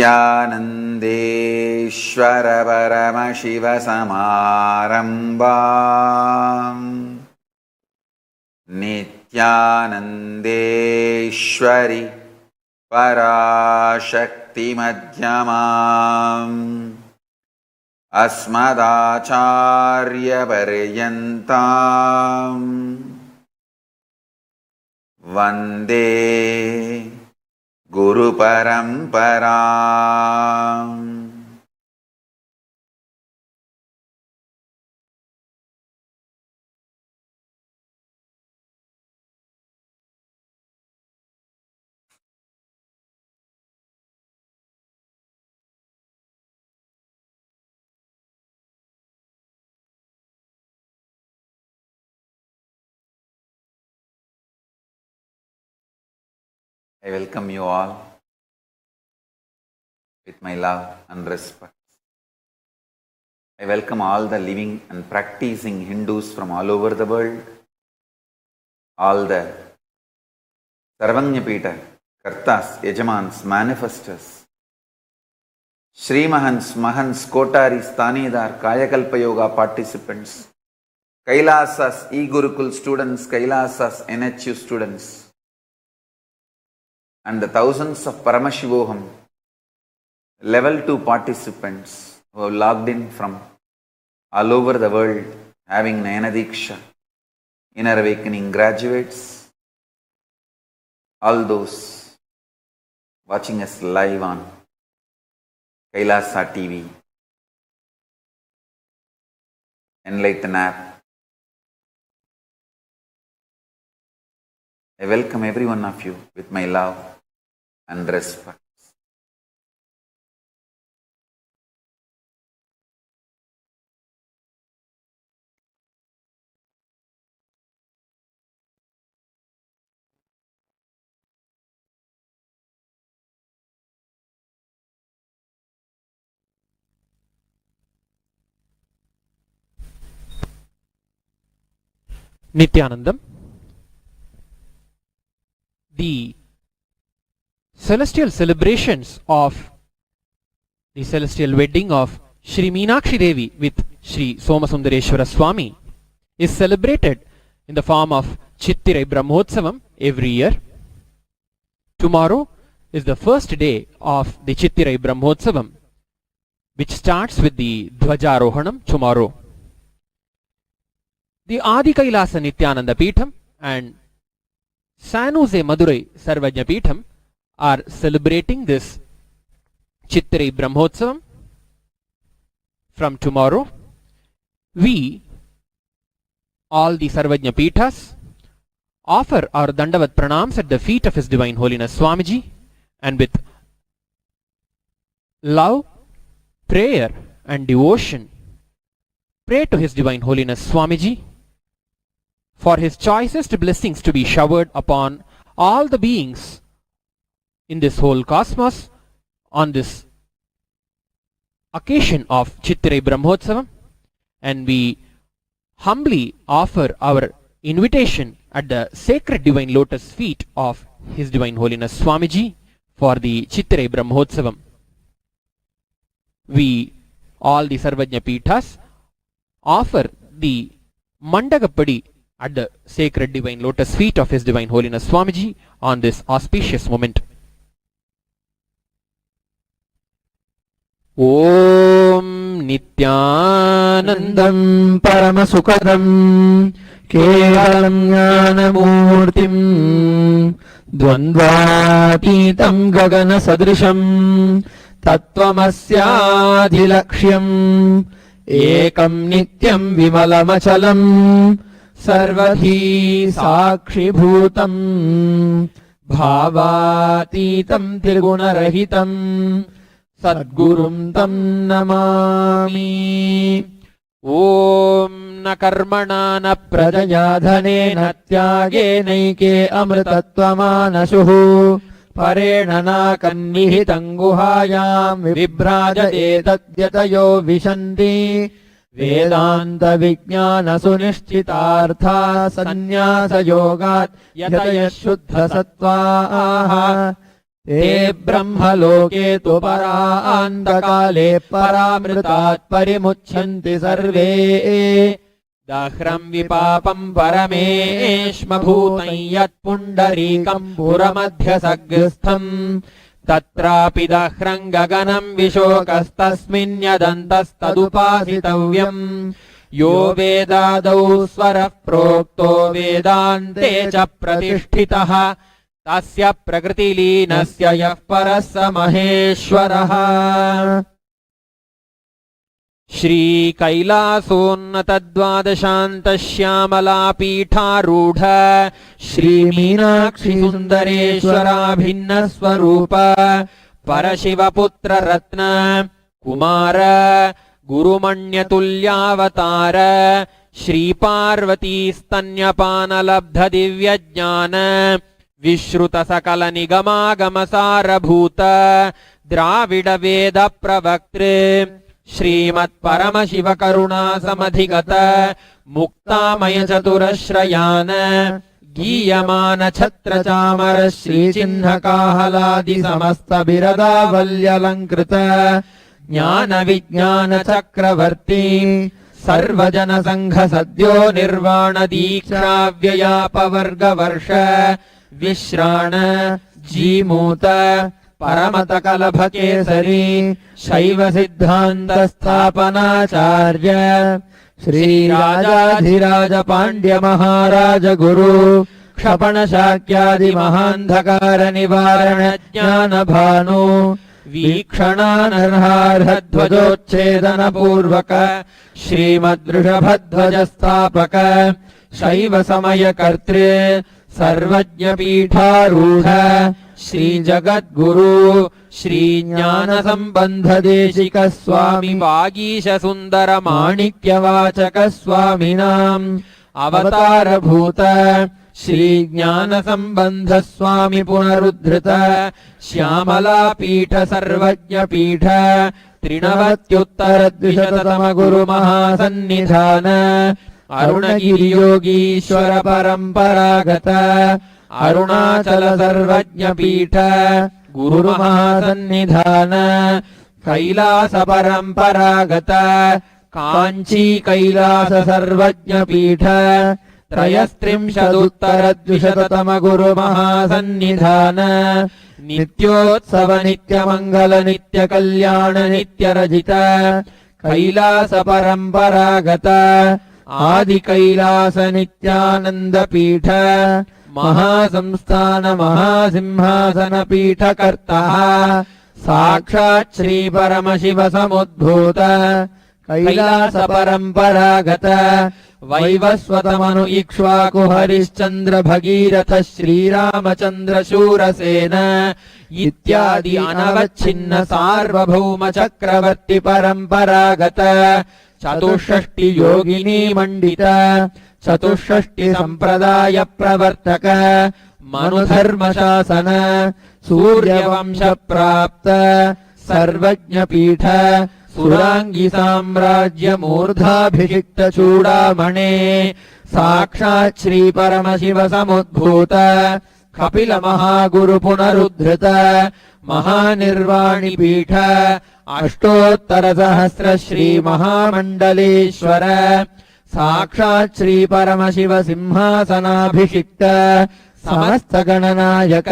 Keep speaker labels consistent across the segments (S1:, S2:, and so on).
S1: नित्यानन्देश्वर परमशिव समारम्भाम् नित्यानन्देश्वरि पराशक्ति मध्यमाम् अस्मदाचार्य पर्यन्ताम् वन्दे गुरु परम्पराम्। I welcome you all with my love and respect. I welcome all the living and practicing Hindus from all over the world, all the Sarvanyapita, Kartas, Yajamans, Manifestors, Shri Mahans, Mahans, Kotaris, Tanidar, Kayakalpa Yoga participants, Kailasas, E-Gurukul students, Kailasas, NHU students, and the thousands of Paramashivoham level 2 participants who have logged in from all over the world having Nayanadiksha, Inner Awakening graduates, all those watching us live on Kailasa TV, Enlighten app. I welcome every one of you with my love and respect.
S2: Nithyanandam. The celestial celebrations of the celestial wedding of Shri Meenakshi Devi with Shri Somasundareshwara Swami is celebrated in the form of Chittirai Brahmotsavam every year. Tomorrow is the first day of the Chittirai Brahmotsavam, which starts with the Dhvajarohanam tomorrow. The Adi Kailasa Nithyananda Peetham and San Jose Madurai Sarvajna Peetham are celebrating this Chittirai Brahmotsavam from tomorrow. We, all the Sarvajna Peethas, offer our Dandavat Pranams at the feet of His Divine Holiness Swamiji, and with love, prayer and devotion pray to His Divine Holiness Swamiji for His choicest blessings to be showered upon all the beings in this whole cosmos on this occasion of Chittirai Brahmotsavam, and we humbly offer our invitation at the sacred divine lotus feet of His Divine Holiness Swamiji for the Chittirai Brahmotsavam. We, all the Sarvajna Peethas, offer the Mandagapadi at the sacred divine lotus feet of His Divine Holiness Swamiji on this auspicious moment. Om Nithyanandam Paramasukadam Kevalam Jnanamurtim Dvandvatitam Gagana Sadrisham Tattvamasyaadhilaksham Ekam Nityam Vimalamachalam Sarvadhi Sakshibhutam Bhavatitam Tirgunarahitam Sadgurum Tam Namami. Om Na Karmana Na Prajaya Dhane Na Tyage Naike Amritatvamana Parena Na Kannihitam Guhayam Vibrajate Tadyatayo Vishanti Vedanta Vijnana Sunishchitartha Sannyasa Yogat Yataya Shuddha Sattvaha
S3: ते ब्रह्मलोके तु परान्तकाले परामृतात् परिमुच्यन्ति सर्वे
S2: दाह्रम् विपापम् परमेश्मभूतं यत्पुण्डरीकम् पुरमध्यसग्रस्थम् तत्रापि दाह्रम् गगनम् विशोकस्तस्मिन्यदन्तस्तदुपासितव्यम् यो वेदादौ स्वरः प्रोक्तो वेदान्ते च प्रतिष्ठितः तस्य प्रकृतिलीनस्य यः परः स महेश्वरः श्रीकैलासोन्नतद्वादशान्तश्यामलापीठारूढ श्रीमीनाक्षि सुन्दरेश्वराभिन्नस्वरूप परशिवपुत्ररत्न कुमार गुरुमण्यतुल्यावतार श्रीपार्वतीस्तन्यपानलब्धदिव्यज्ञान विश्रुतसकलनिगमागमसारभूत द्राविडवेदप्रवक्तृ श्रीमत्परमशिवकरुणासमधिगत मुक्तामयचतुरश्रयान् गीयमान छत्रचामर श्रीचिह्नकाहलादिसमस्तबिरदावल्यलङ्कृत ज्ञानविज्ञानचक्रवर्ती सर्वजनसङ्घसद्यो निर्वाणदीक्षाव्ययापवर्गवर्ष विश्राण जीमूत परमतकलभकेसरी शैवसिद्धान्तस्थापनाचार्य श्रीराजाधिराज पाण्ड्यमहाराज गुरु क्षपणशाक्यादिमहान्धकारनिवारण ज्ञानभानु वीक्षणानर्हार्हध्वजोच्छेदनपूर्वक श्रीमद्वृषभध्वजस्थापक शैवसमयकर्तृ सर्वज्ञपीठारूढ श्रीजगद्गुरु श्रीज्ञानसम्बन्धदेशिक स्वामी वागीशसुन्दरमाणिक्यवाचक स्वामिनाम् अवतारभूत श्रीज्ञानसम्बन्ध स्वामी पुनरुद्धृत श्यामलापीठ सर्वज्ञपीठ त्रिनवत्युत्तरद्विशततमगुरुमहासन्निधान अरुणगिरियोगीश्वर परम्परागत अरुणाचल सर्वज्ञपीठ गुरुमहासन्निधान कैलास परम्परागत काञ्ची कैलास सर्वज्ञपीठ त्रयस्त्रिंशदुत्तरद्विशततमगुरुमहासन्निधान नित्योत्सव नित्यमङ्गल नित्यकल्याण नित्यरजित कैलास परम्परागत आदिकैलास नित्यानन्दपीठ महासंस्थान महासिंहासन पीठकर्तः साक्षात् श्रीपरमशिव समुद्भूत कैलास परम्परागत वैवस्वतमनु इक्ष्वाकु हरिश्चन्द्र भगीरथ श्रीरामचन्द्र शूरसेन इत्यादि अनवच्छिन्न सार्वभौम चक्रवर्ति परम्परागत चतुष्षष्टि योगिनी मण्डित चतुष्षष्टि सम्प्रदाय प्रवर्तक मनुधर्मशासन सूर्यवंश प्राप्त सर्वज्ञपीठ सुराङ्गी साम्राज्य मूर्धाभिषिक्त चूडामणे साक्षात् श्री परमशिव समुद्भूत कपिल महागुरु पुनरुद्धृत महानिर्वाणि पीठ अष्टोत्तर सहस्र श्री महामण्डलेश्वर साक्षात् श्री परमशिव सिंहासनाभिषिक्त समस्त गणनायक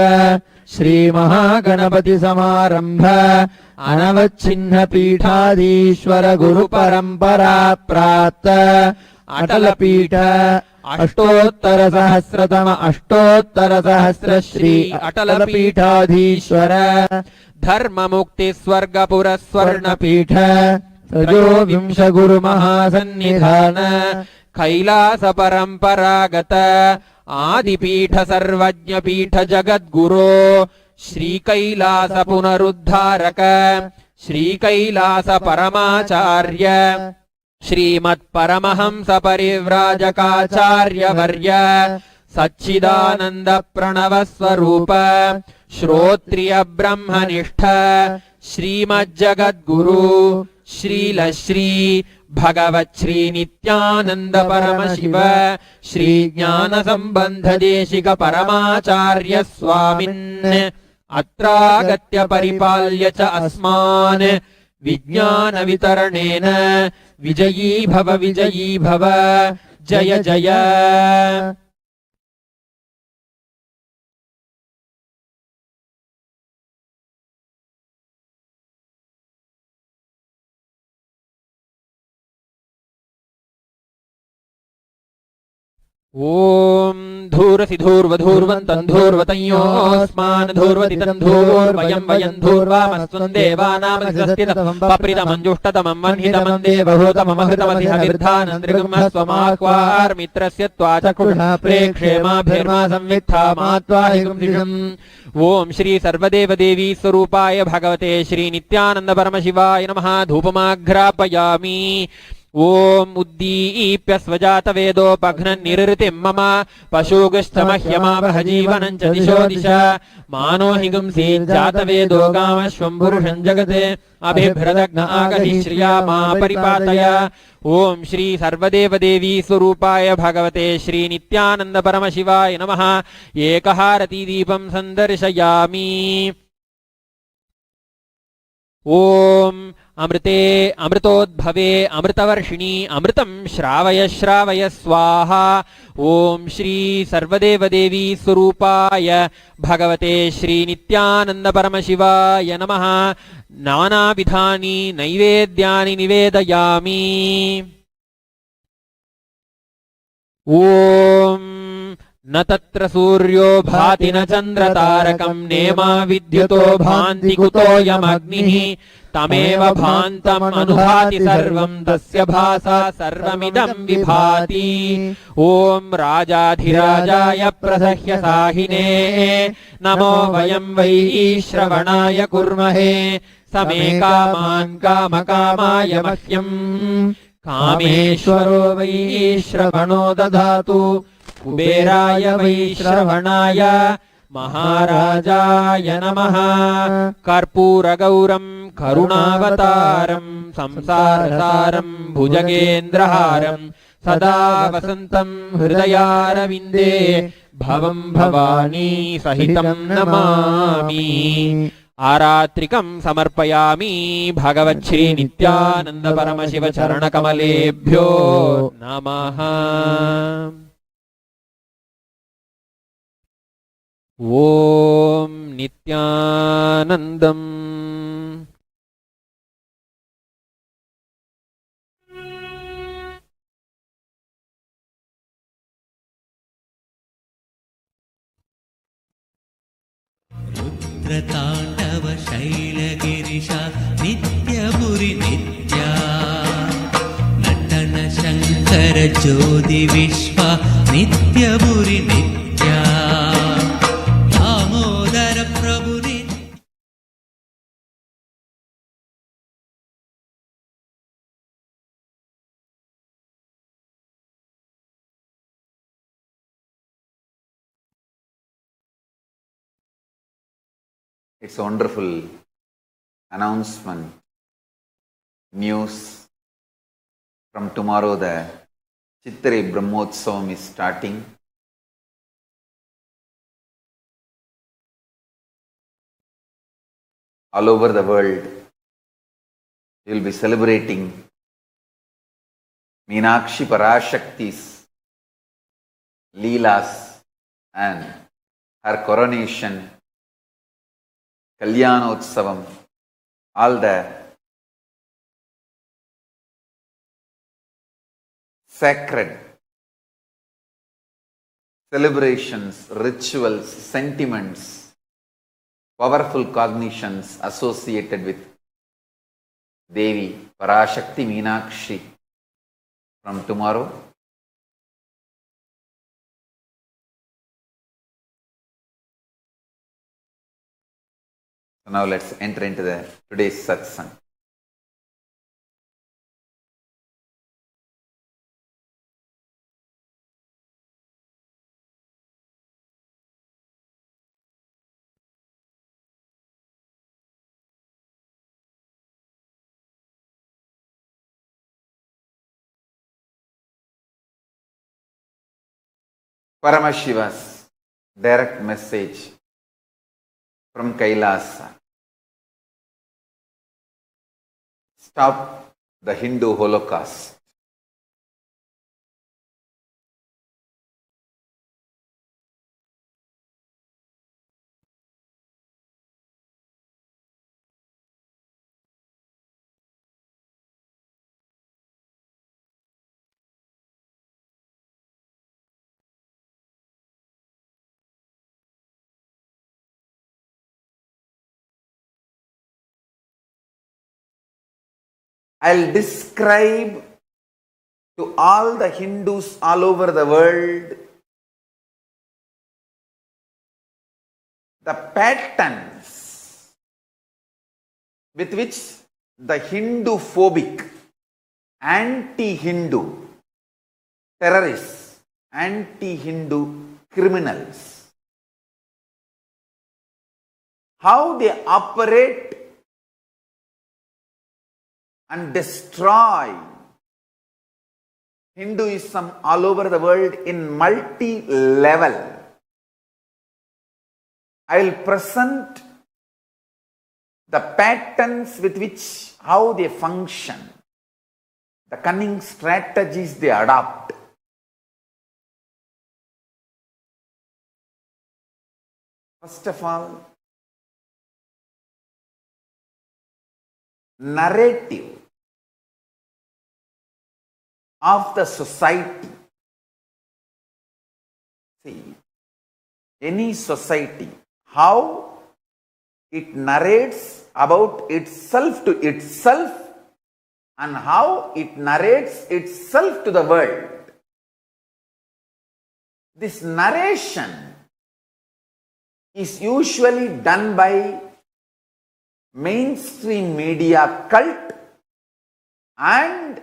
S2: श्री महागणपति समारंभ अनवच्छिन्न पीठाधीश्वर गुरु परंपरा प्राप्त अटल पीठ अष्टोत्तर सहस्र श्री अटल पीठाधीश्वर धर्म मुक्ति स्वर्ग पुर स्वर्ण पीठ त्रयोविंश गुरु महासन्निधान कैलास परंपरागत आदिपीठ सर्वज्ञ पीठ जगद्गुरो श्रीकैलास पुनरुद्धारक श्रीकैलास परमाचार्य श्रीमत्परमहंस परिव्राजकाचार्य वर्य सच्चिदानंद प्रणव स्वरूप श्रोत्रिय ब्रह्मनिष्ठ श्रीमज्जगद्गुरु श्रीलश्री भगवत् श्री नित्यानंद परमशिव श्री ज्ञान संबंध देशिक परमाचार्य स्वामिन् अत्रागत्य परिपाल्य च अस्मान् विज्ञानवितरणेन विजयी भव जय जय। ॐ धूरसि धूर्वधूर्वन्तम् धूर्वतयोऽस्मान् धूर्वतितम् धूर्वयम् वयम् धूर्वामस्त्वम् देवानामधिस्थितमम् पप्रितमञ्जुष्टतमम् वह्नितमम् देवभूतममहृतमधि हविर्धानन्द्रिगुम्हस्वमाक्वार्मित्रस्य त्वाचकृष्णः प्रेक्षेमाभिर्मा संवित्थामात्वाहिगुंसिषम्। ओम श्री सर्वदेवदेवी स्वरूपाय भगवते श्री नित्यानंद परमशिवाय नमः। धूपमाघ्रापयामि। ओम उद्दीप्य स्वजातवेदोपघ्नन् निरृतिम् मम पशुगश्चमह्यमावह जीवनम् च दिशो दिश मानो हि गुंसीज्जातवेदो गामश्वम् पुरुषम् जगते अभिभ्रदग्न आगहि श्रिया मा परिपातय। ओम श्री सर्वदेवदेवी स्वरूपाय भगवते श्री नित्यानंद परमशिवाय नमः। एकहारती दीपम् सन्दर्शयामि। ओम अमृते अमृतोद्भवे अमृतवर्षिणी अमृतं श्रावय श्रावय स्वाहा। ओम श्री सर्वदेवदेवी स्वरूपाय भगवते श्री नित्यानंद परमशिवाय नमः। नानाविधानि नैवेद्यानि निवेदयामि। ओम न तत्र सूर्यो भाति न चन्द्रतारकम् नेमा विद्युतो भान्ति कुतोऽयमग्निः तमेव भान्तम् अनुभाति सर्वम् तस्य भासा सर्वमिदम् विभाति। ओम राजाधिराजाय प्रसह्य साहिने नमो वयम् वै श्रवणाय कुर्महे समे कामान् कामकामाय मह्यम् कामेश्वरो वै श्रवणो दधातु कुबेराय वै श्रवणाय महाराजाय नमः। कर्पूरगौरम् करुणावतारम् संसारसारम् भुजगेन्द्रहारम् सदा वसन्तम् हृदयारविन्दे भवम् भवानी सहितम् नमामि। आरात्रिकम् समर्पयामि भगवच्छ्री नित्यानन्द परमशिव चरणकमलेभ्यो नमः। ओम नित्यानन्दम्।
S4: रुद्रताण्डव शैलगिरिशा नित्यपुरि नित्या नटन शङ्कर ज्योति विश्वा नित्यपुरि नित्या दामोदर प्रभु
S1: It's a wonderful announcement, news. From tomorrow the Chitrai Brahmotsavam is starting. All over the world, we will be celebrating Meenakshi Parashakti's Leelas and her coronation, Kalyanotsavam, all the sacred celebrations, rituals, sentiments, powerful cognitions associated with Devi Parashakti Meenakshi from tomorrow. So now let's enter into today's satsang. Paramashiva's direct message from Kailasa. Stop the Hindu Holocaust. I'll describe to all the Hindus all over the world the patterns with which the Hindu-phobic, anti-Hindu terrorists, anti-Hindu criminals, how they operate and destroy Hinduism all over the world in multi-level. I will present the patterns with which, how they function, the cunning strategies they adopt. First of all, narrative of the society. See, any society, how it narrates about itself to itself and how it narrates itself to the world. This narration is usually done by mainstream media cult and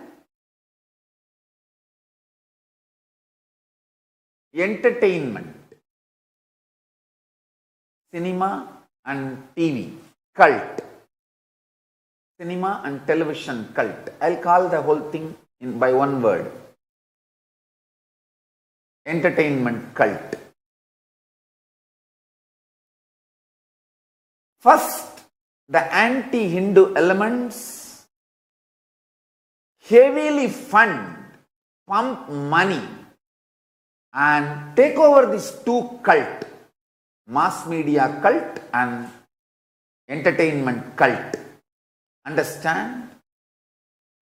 S1: entertainment, cinema and TV cult, cinema and television cult. I'll call the whole thing by one word: entertainment cult. First, the anti-Hindu elements heavily fund, pump money and take over these two cult, mass media cult and entertainment cult. Understand?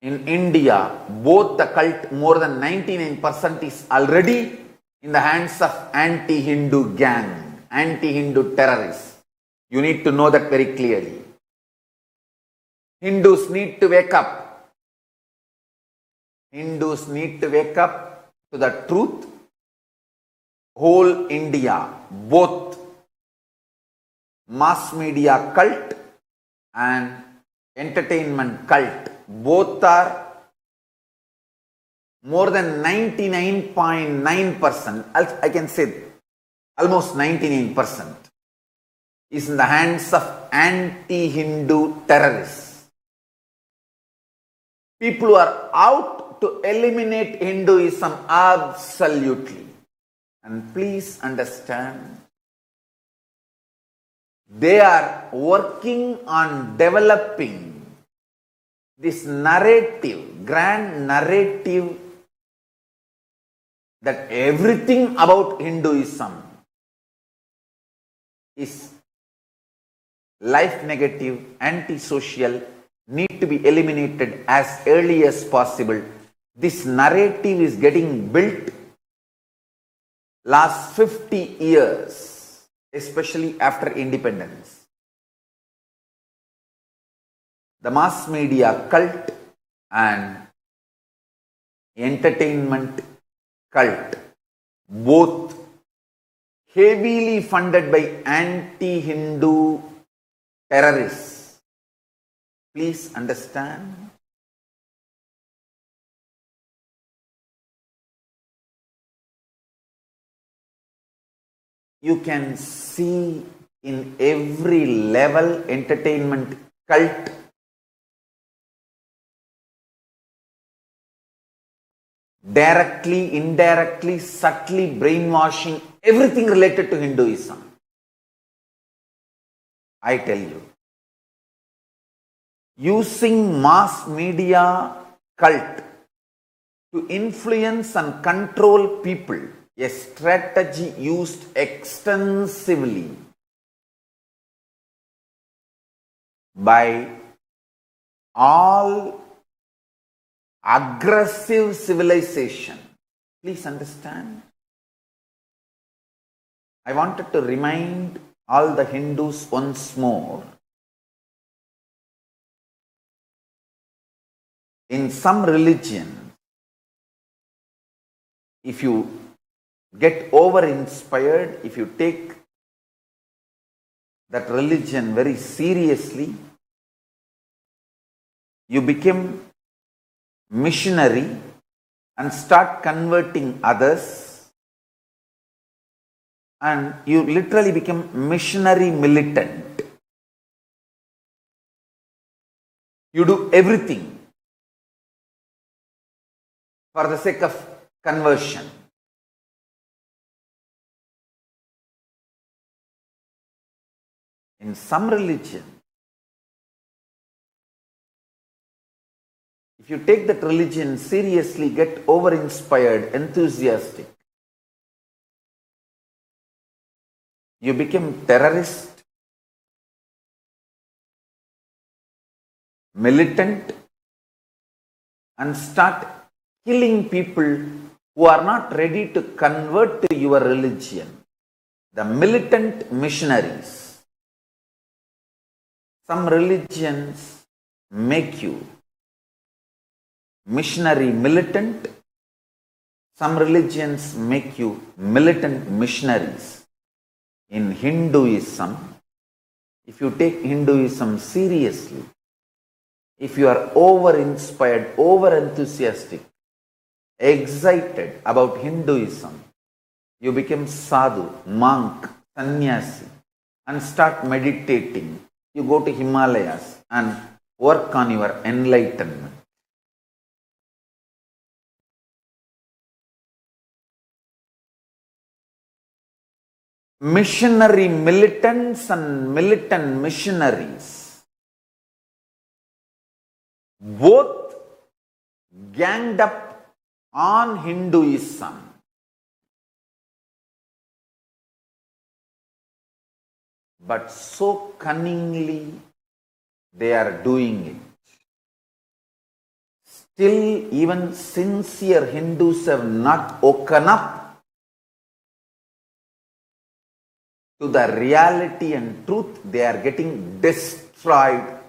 S1: In India, both the cult, more than 99% is already in the hands of anti-Hindu gang, anti-Hindu terrorists. You need to know that very clearly. Hindus need to wake up. Hindus need to wake up to the truth. Whole India, both mass media cult and entertainment cult, both are more than 99.9%, I can say almost 99%, is in the hands of anti-Hindu terrorists. People who are out to eliminate Hinduism absolutely. And please understand, they are working on developing this narrative, grand narrative, that everything about Hinduism is life negative, antisocial, need to be eliminated as early as possible. This narrative is getting built last 50 years, especially after independence. The mass media cult and entertainment cult, both heavily funded by anti-Hindu terrorists. Please understand. You can see in every level entertainment cult directly, indirectly, subtly brainwashing everything related to Hinduism. I tell you. Using mass media cult to influence and control people, a strategy used extensively by all aggressive civilization. Please understand. I wanted to remind all the Hindus once more. In some religions, if you get over-inspired, if you take that religion very seriously, you become missionary and start converting others, and you literally become missionary militant. You do everything for the sake of conversion. In some religion, if you take that religion seriously, get over-inspired, enthusiastic, you become terrorist, militant, and start killing people who are not ready to convert to your religion. The militant missionaries. Some religions make you missionary militant. Some religions make you militant missionaries. In Hinduism, if you take Hinduism seriously, if you are over-inspired, over-enthusiastic, excited about Hinduism, you become sadhu, monk, sannyasi, and start meditating. You go to Himalayas and work on your enlightenment. Missionary militants and militant missionaries both ganged up on Hinduism. But so cunningly they are doing it. Still, even sincere Hindus have not woken up to the reality and truth. They are getting destroyed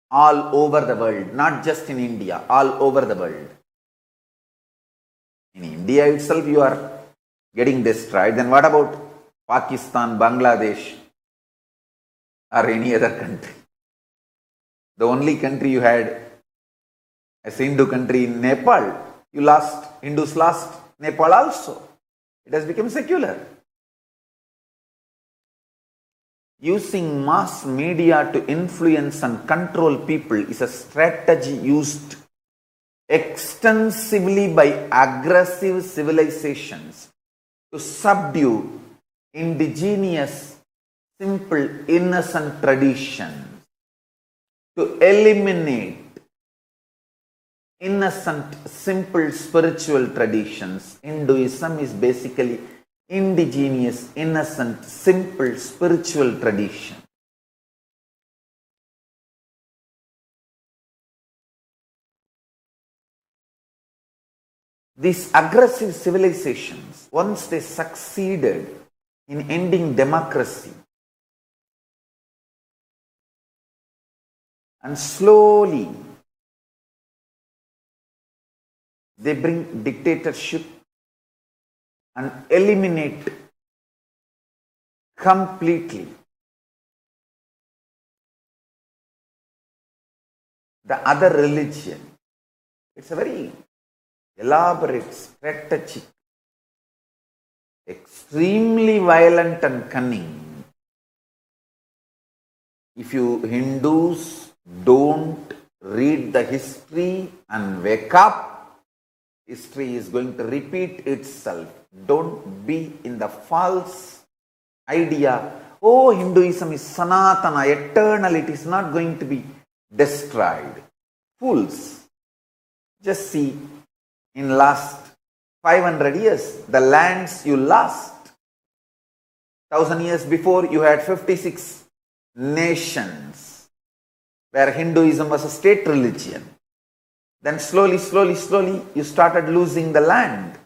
S1: all over the world, not just in India, all over the world. In India itself you are getting destroyed. Then what about Pakistan, Bangladesh, or any other country? The only country you had as Hindu country in Nepal, Hindus lost Nepal also. It has become secular. Using mass media to influence and control people is a strategy used extensively by aggressive civilizations to subdue indigenous, simple, innocent traditions, to eliminate innocent, simple spiritual traditions. Hinduism is basically indigenous, innocent, simple spiritual tradition. These aggressive civilizations, once they succeeded in ending democracy, and slowly they bring dictatorship and eliminate completely the other religion. It's a very elaborate, strategic, extremely violent and cunning. If you Hindus don't read the history and wake up, history is going to repeat itself. Don't be in the false idea oh, Hinduism is Sanatana, eternal, it is not going to be destroyed. Fools. Just see, in last 500 years, the lands you lost. 1000 years before, you had 56 nations where Hinduism was a state religion. Then slowly, you started losing the land.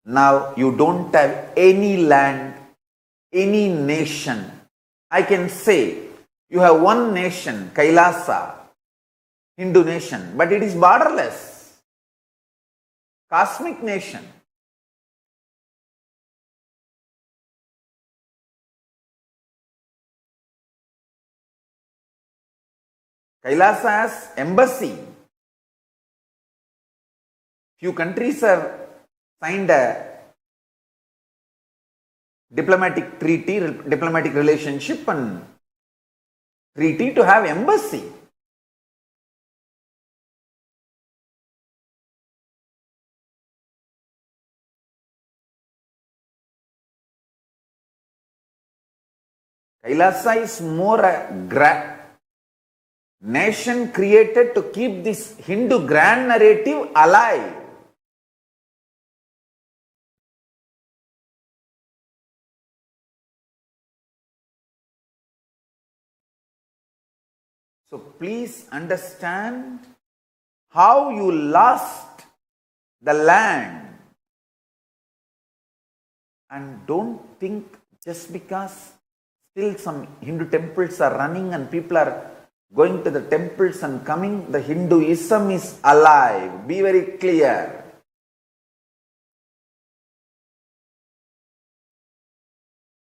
S1: Now you don't have any land, any nation. I can say you have one nation, Kailasa, Hindu nation, but it is borderless. Cosmic nation. Kailasa has embassy. Few countries have signed a diplomatic treaty, diplomatic relationship and treaty to have embassy. Kailasa is more a nation created to keep this Hindu grand narrative alive. So please understand how you lost the land. And don't think just because still some Hindu temples are running and people are going to the temples and coming, the Hinduism is alive. Be very clear.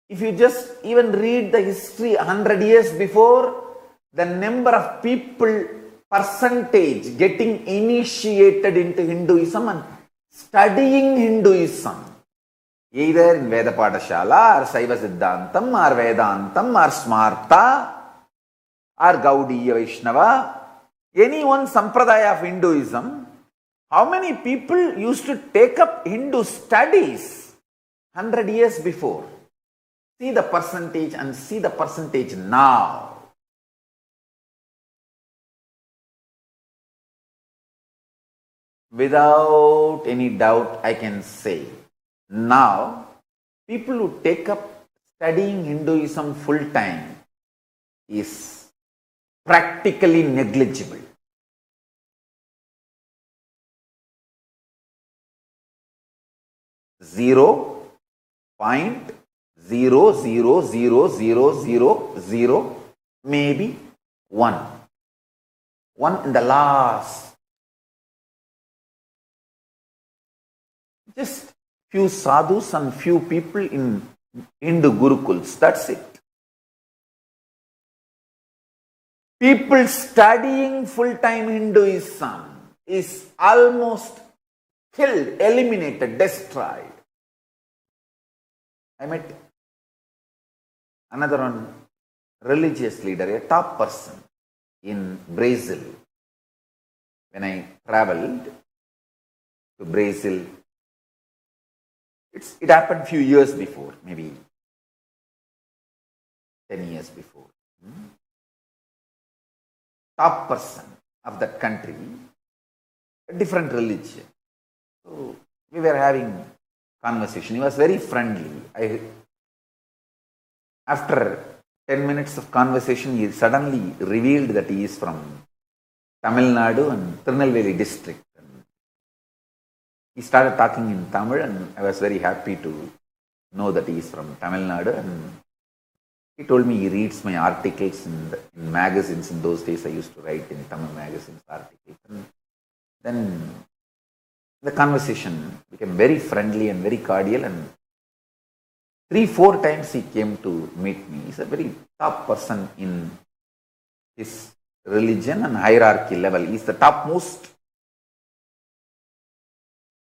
S1: If you just even read the history 100 years before, the number of people, percentage getting initiated into Hinduism and studying Hinduism, either in Veda Padashala or Saiva Siddhantam or Vedantam or Smarta or Gaudiya Vaishnava, any one sampradaya of Hinduism, how many people used to take up Hindu studies 100 years before? See the percentage and see the percentage now. Without any doubt, I can say, now people who take up studying Hinduism full time is practically negligible. Zero point 0.00000, maybe one in the last. Just few sadhus and few people in Hindu gurukuls, that's it. People studying full-time Hinduism is almost killed, eliminated, destroyed. I met another one, religious leader, a top person in Brazil. When I traveled to Brazil, it happened few years before, maybe 10 years before. Top person of that country, a different religion. So we were having conversation. He was very friendly. After 10 minutes of conversation, he suddenly revealed that he is from Tamil Nadu and Tirunelveli district. He started talking in Tamil and I was very happy to know that he is from Tamil Nadu, and he told me he reads my articles in magazines. In those days I used to write in Tamil magazines articles. And then the conversation became very friendly and very cordial, and 3-4 times he came to meet me. He's a very top person in his religion and hierarchy level. He's the topmost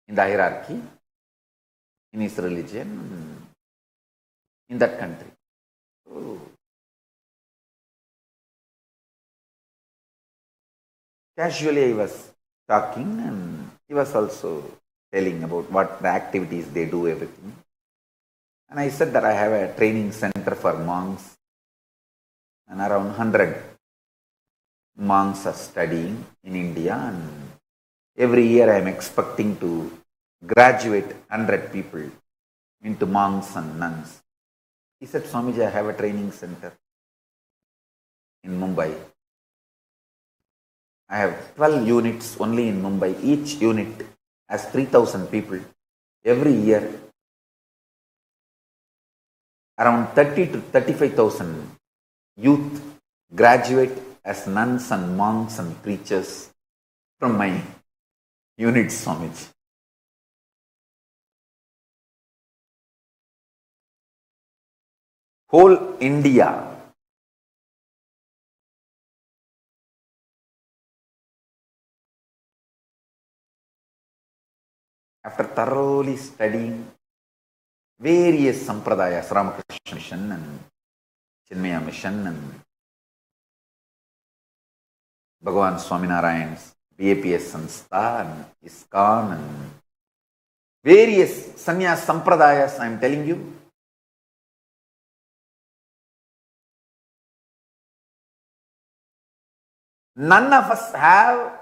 S1: in the hierarchy, in his religion, in that country. So, casually I was talking and he was also telling about what the activities they do, everything. And I said that I have a training center for monks and around 100 monks are studying in India, and every year I am expecting to graduate 100 people into monks and nuns. He said, Swamiji, I have a training center in Mumbai. I have 12 units only in Mumbai. Each unit has 3,000 people. Every year, around 30 to 35,000 youth graduate as nuns and monks and preachers from my unit, Swamiji. Whole India, after thoroughly studying various sampradayas, Ramakrishna Mission and Chinmaya Mission and Bhagavan Swaminarayan's BAPS Sanstha and ISKCON and various sannyas sampradayas, I am telling you, none of us have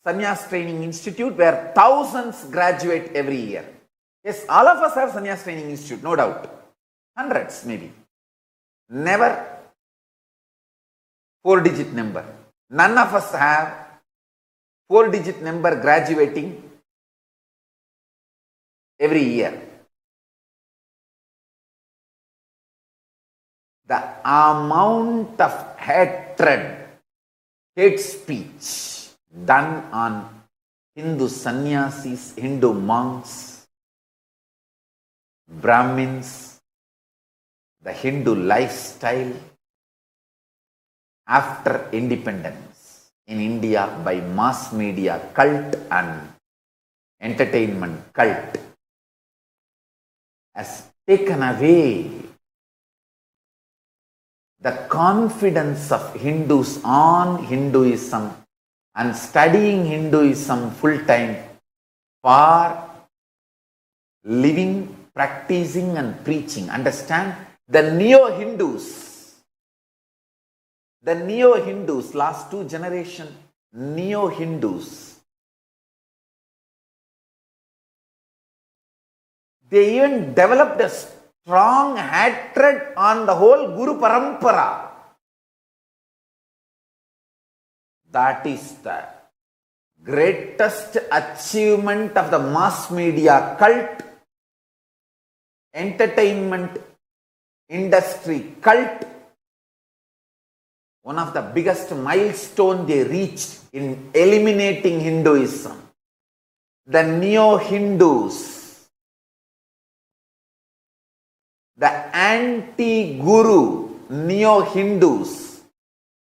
S1: Sannyas Training Institute where thousands graduate every year. Yes, all of us have Sannyas Training Institute, no doubt. Hundreds maybe. Never 4-digit number. None of us have 4-digit number graduating every year. The amount of hatred, hate speech done on Hindu sannyasis, Hindu monks, Brahmins, the Hindu lifestyle after independence in India by mass media cult and entertainment cult has taken away the confidence of Hindus on Hinduism and studying Hinduism full time for living, practicing and preaching. Understand? The Neo-Hindus, last 2 generations, Neo-Hindus, they even developed a strong hatred on the whole Guru Parampara. That is the greatest achievement of the mass media cult, entertainment industry cult. One of the biggest milestones they reached in eliminating Hinduism. The Neo-Hindus, the anti-Guru Neo-Hindus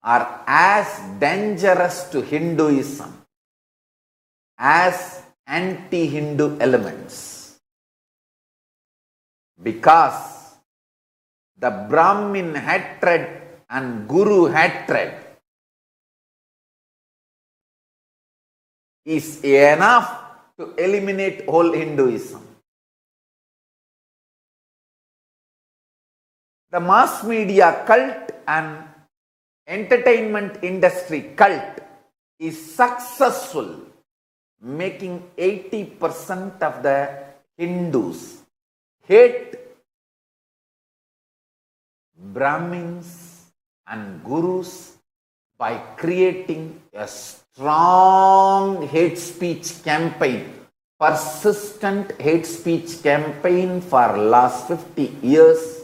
S1: are as dangerous to Hinduism as anti-Hindu elements, because the Brahmin hatred and Guru hatred is enough to eliminate whole Hinduism. The mass media cult and entertainment industry cult is successful, making 80% of the Hindus hate Brahmins and Gurus by creating a strong hate speech campaign, persistent hate speech campaign for last 50 years.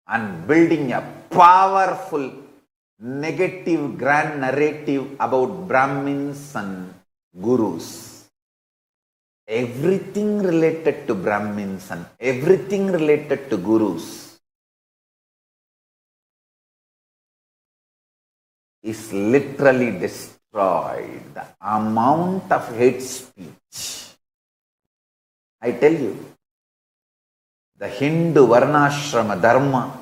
S1: And building a powerful negative grand narrative about Brahmins and Gurus. Everything related to Brahmins and everything related to Gurus is literally destroyed. The amount of hate speech. I tell you, the Hindu Varnashrama Dharma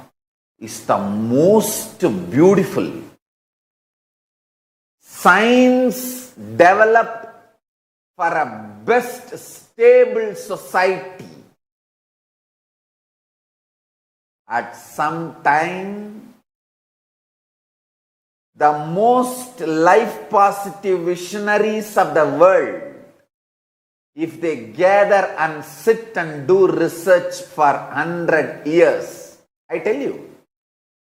S1: is the most beautiful science developed for a best stable society at some time, the most life positive visionaries of the world, if they gather and sit and do research for 100 years, I tell you,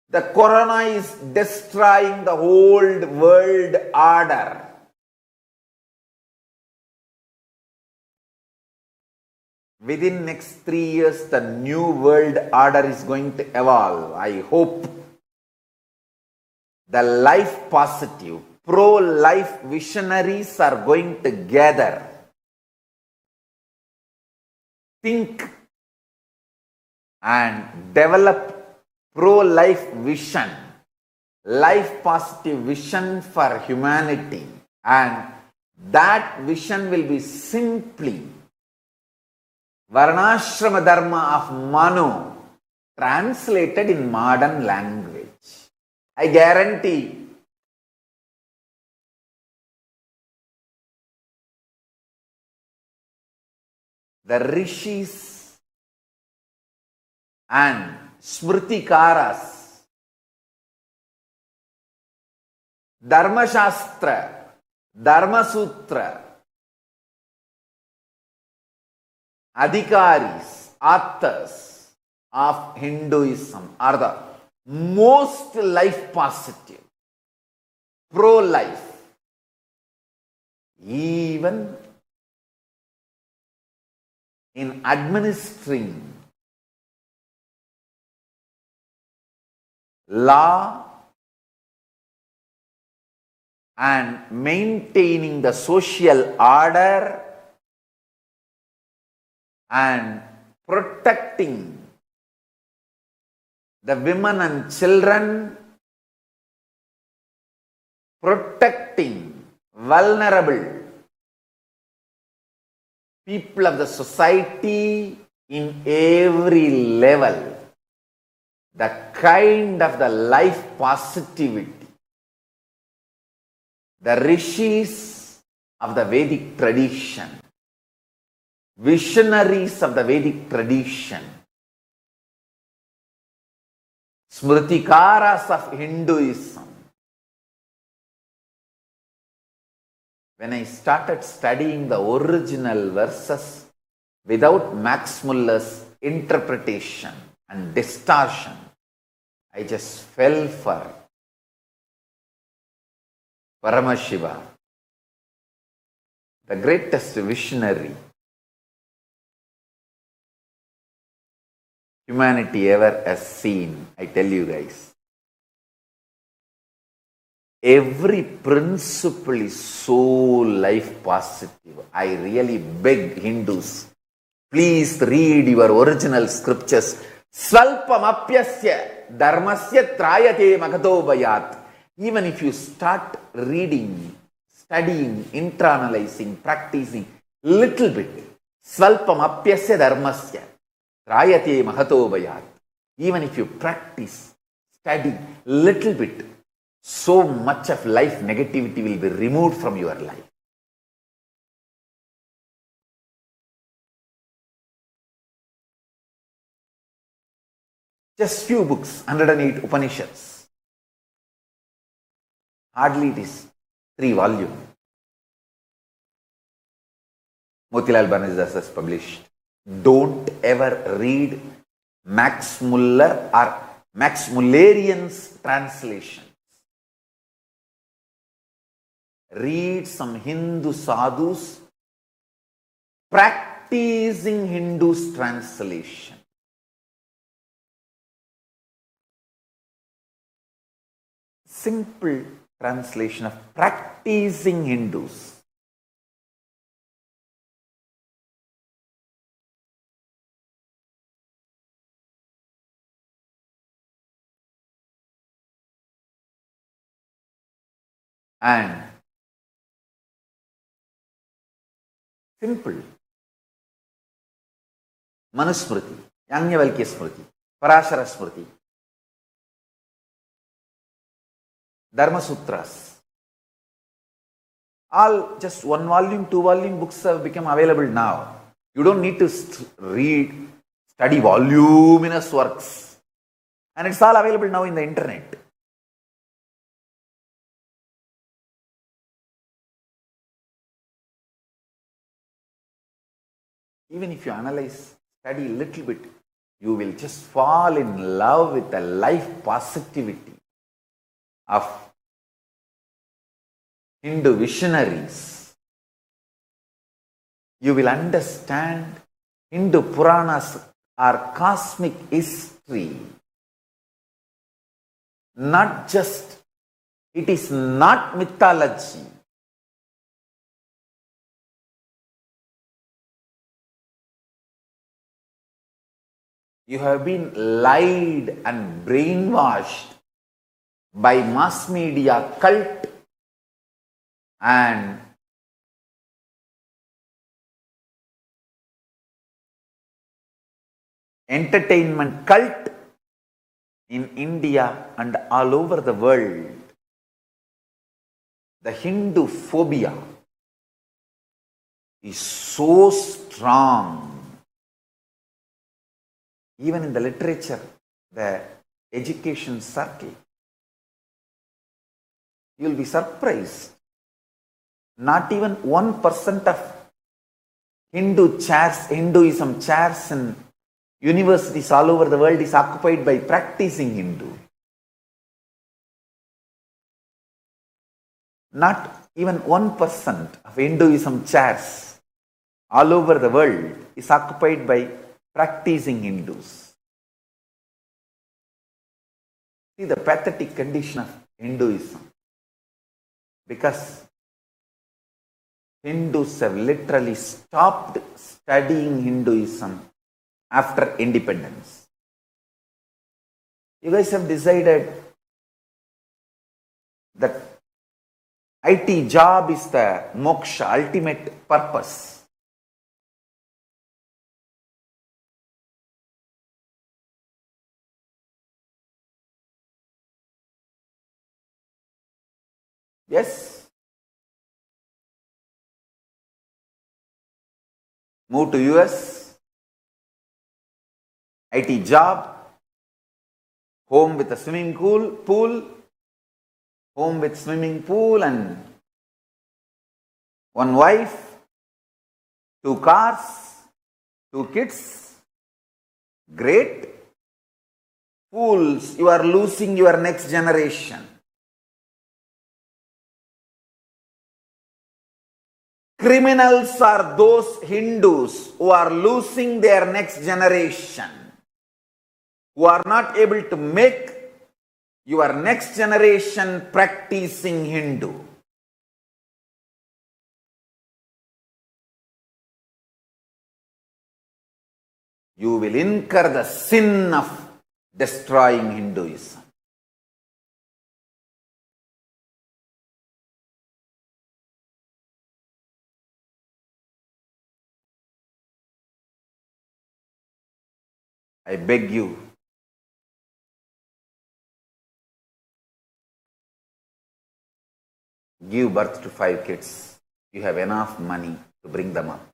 S1: the corona is destroying the old world order. Within next 3 years, the new world order is going to evolve. I hope the life positive, pro-life visionaries are going to gather, think and develop pro-life vision, life positive vision for humanity, and that vision will be simply Varnashrama Dharma of Manu translated in modern language. I guarantee the rishis and smritikaras, Dharma Shastra, Dharma Sutra, adhikaris, authors of Hinduism are the most life positive, pro-life, even in administering law and maintaining the social order and protecting the women and children, protecting vulnerable people of the society in every level, the kind of the life positivity the rishis of the Vedic tradition, visionaries of the Vedic tradition, smritikaras of Hinduism. When I started studying the original verses without Max Muller's interpretation and distortion, I just fell for Paramashiva, the greatest visionary humanity ever has seen. I tell you guys, every principle is so life positive. I really beg Hindus, please read your original scriptures. Svalpamapyasya dharmasya trayate magato bayat. Even if you start reading, studying, internalizing, practicing little bit, Svalpamapyasya dharmasya trayate mahato bayat. Even if you practice, study little bit, so much of life negativity will be removed from your life. Just few books, 108 Upanishads. Hardly it is 3 volumes. Motilal Banarsidas has published. Don't ever read Max Muller or Max Mullerian's translations. Read some Hindu sadhus practicing Hindu's translation. Simple translation of practicing Hindus. And simple Manusmriti, Yajnavalkya Smriti, Parashara Smriti, Dharma Sutras. All just 1 volume, 2 volume books have become available now. You don't need to study voluminous works. And it's all available now in the internet. Even if you analyze, study a little bit, you will just fall in love with the life positivity of Hindu visionaries. You will understand Hindu Puranas are cosmic history. Not just, it is not mythology. You have been lied and brainwashed by mass media cult and entertainment cult in India and all over the world. The Hindu phobia is so strong. Even in the literature, the education circle, you will be surprised. Not even 1% of Hinduism chairs in universities all over the world is occupied by practicing Hindu. Not even 1% of Hinduism chairs all over the world is occupied by practicing Hindus. See the pathetic condition of Hinduism. Because Hindus have literally stopped studying Hinduism after independence. You guys have decided that IT job is the moksha, ultimate purpose. Yes. Move to US, IT job, home with a swimming pool, home with swimming pool and one wife, 2 cars, 2 kids. Great. Fools, you are losing your next generation. Criminals are those Hindus who are losing their next generation, who are not able to make your next generation practicing Hindu. You will incur the sin of destroying Hinduism. I beg you, give birth to 5 kids. You have enough money to bring them up.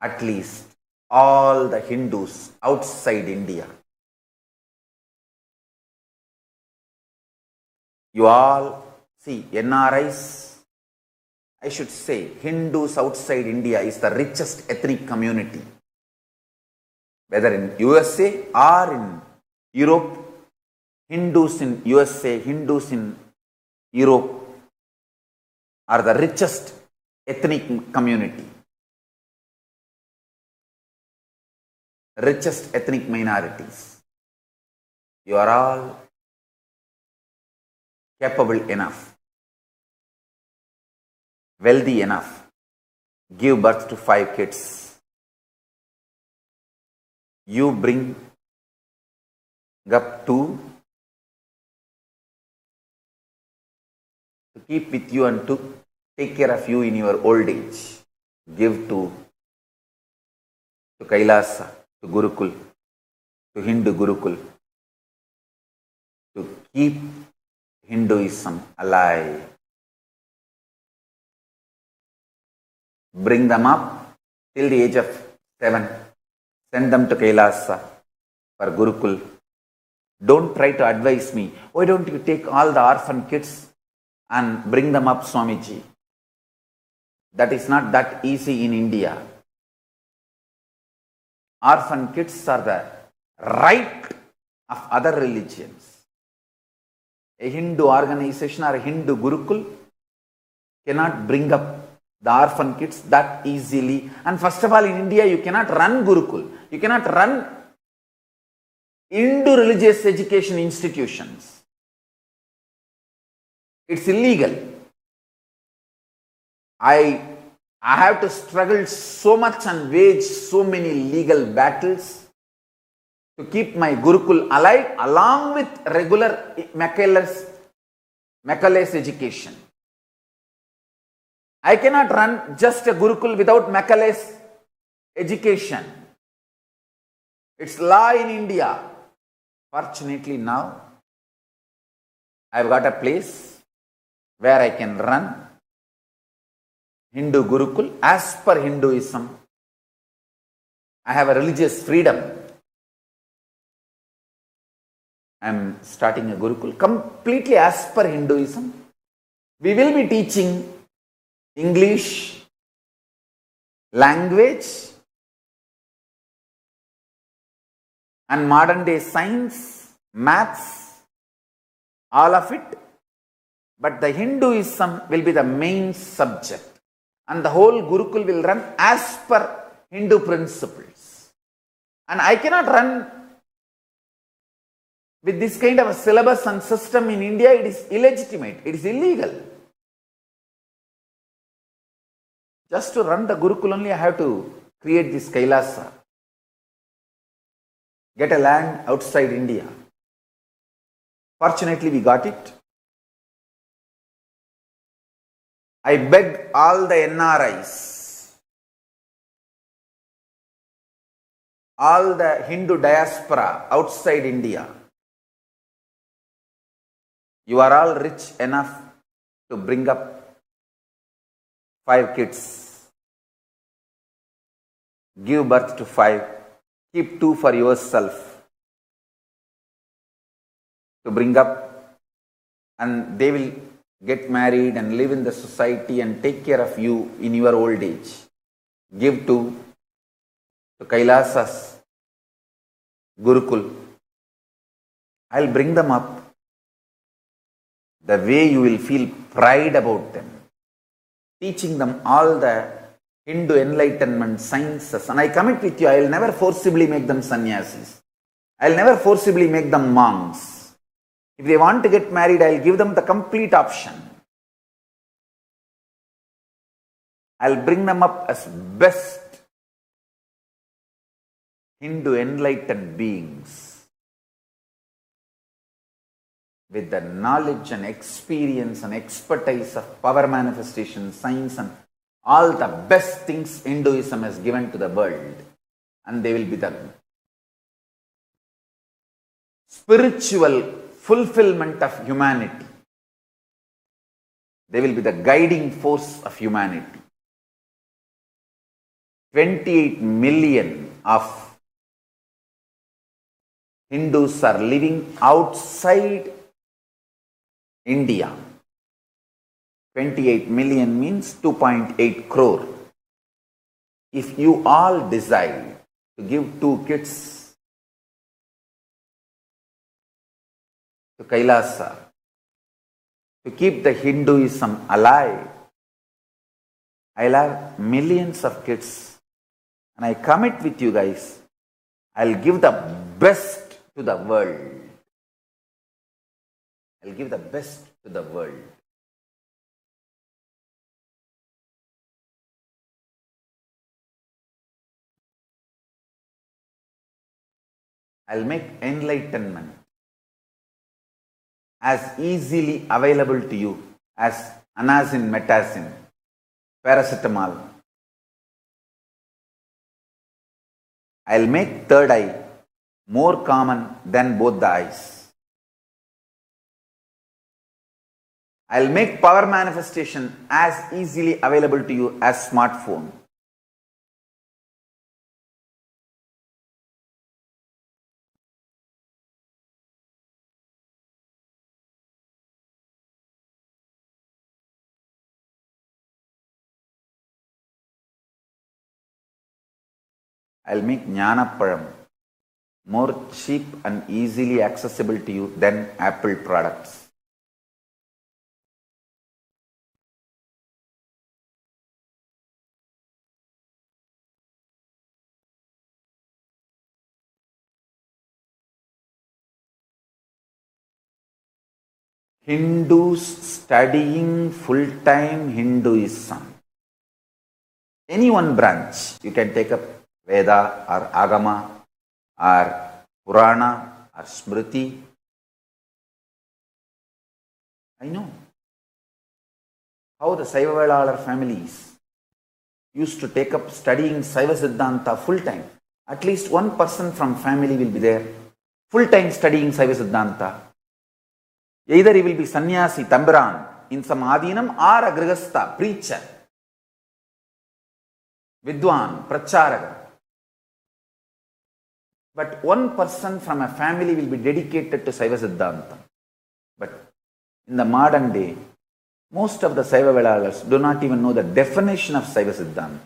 S1: At least all the Hindus outside India. You all see, NRIs, I should say, Hindus outside India is the richest ethnic community. Whether in USA or in Europe, Hindus in USA, Hindus in Europe are the richest ethnic community. Richest ethnic minorities. You are all capable enough, wealthy enough, give birth to 5 kids. You bring up 2 to keep with you and to take care of you in your old age. Give to Kailasa, to Gurukul, to Hindu Gurukul, to keep Hinduism alive. Bring them up till the age of 7. Send them to Kailasa for Gurukul Don't try to advise me. Why don't you take all the orphan kids and bring them up, Swamiji? That is not that easy in India. Orphan kids are the right of other religions. A Hindu organization or a Hindu Gurukul cannot bring up the orphan kids that easily. And first of all, in India, you cannot run Gurukul. You cannot run Hindu religious education institutions. It's illegal. I have to struggle so much and wage so many legal battles to keep my Gurukul alive along with regular Macaulay's education. I cannot run just a Gurukul without Macaulay's education. It's law in India. Fortunately now, I've got a place where I can run Hindu Gurukul as per Hinduism. I have a religious freedom. I am starting a Gurukul completely as per Hinduism. We will be teaching English language and modern day science, maths, all of it. But the Hinduism will be the main subject. And the whole Gurukul will run as per Hindu principles. And I cannot run with this kind of a syllabus and system in India. It is illegitimate. It is illegal. Just to run the Gurukul only, I have to create this Kailasa. Get a land outside India. Fortunately, we got it. I beg all the NRIs, all the Hindu diaspora outside India, you are all rich enough to bring up 5 kids. Give birth to 5. Keep 2 for yourself to bring up, and they will get married and live in the society and take care of you in your old age. Give 2 to Kailasa's Gurukul. I'll bring them up the way you will feel pride about them. Teaching them all the Hindu enlightenment sciences. And I commit with you, I will never forcibly make them sannyasis. I will never forcibly make them monks. If they want to get married, I will give them the complete option. I will bring them up as best Hindu enlightened beings with the knowledge and experience and expertise of power manifestation, science, and all the best things Hinduism has given to the world. And they will be the spiritual fulfillment of humanity. They will be the guiding force of humanity. 28 million of Hindus are living outside India. 28 million means 2.8 crore. If you all decide to give 2 kids to Kailasa, to keep the Hinduism alive, I'll have millions of kids, and I commit with you guys, I'll give the best to the world. I'll give the best to the world. I'll make enlightenment as easily available to you as anazin, metazin, paracetamol. I'll make third eye more common than both the eyes. I'll make power manifestation as easily available to you as smartphone. I'll make Jnanapalam more cheap and easily accessible to you than Apple products. Hindus studying full-time Hinduism. Any one branch, you can take up Veda or Agama or Purana or Smriti. I know how the Saivavalalar families used to take up studying Saiva Siddhanta full-time. At least one person from family will be there, full-time studying Saiva Siddhanta. Either he will be sannyasi, tambaran, in some adhinam, or a grihastha, preacher, vidwan, pracharaka. But one person from a family will be dedicated to Saiva Siddhanta. But in the modern day, most of the Saiva Vedalas do not even know the definition of Saiva Siddhanta.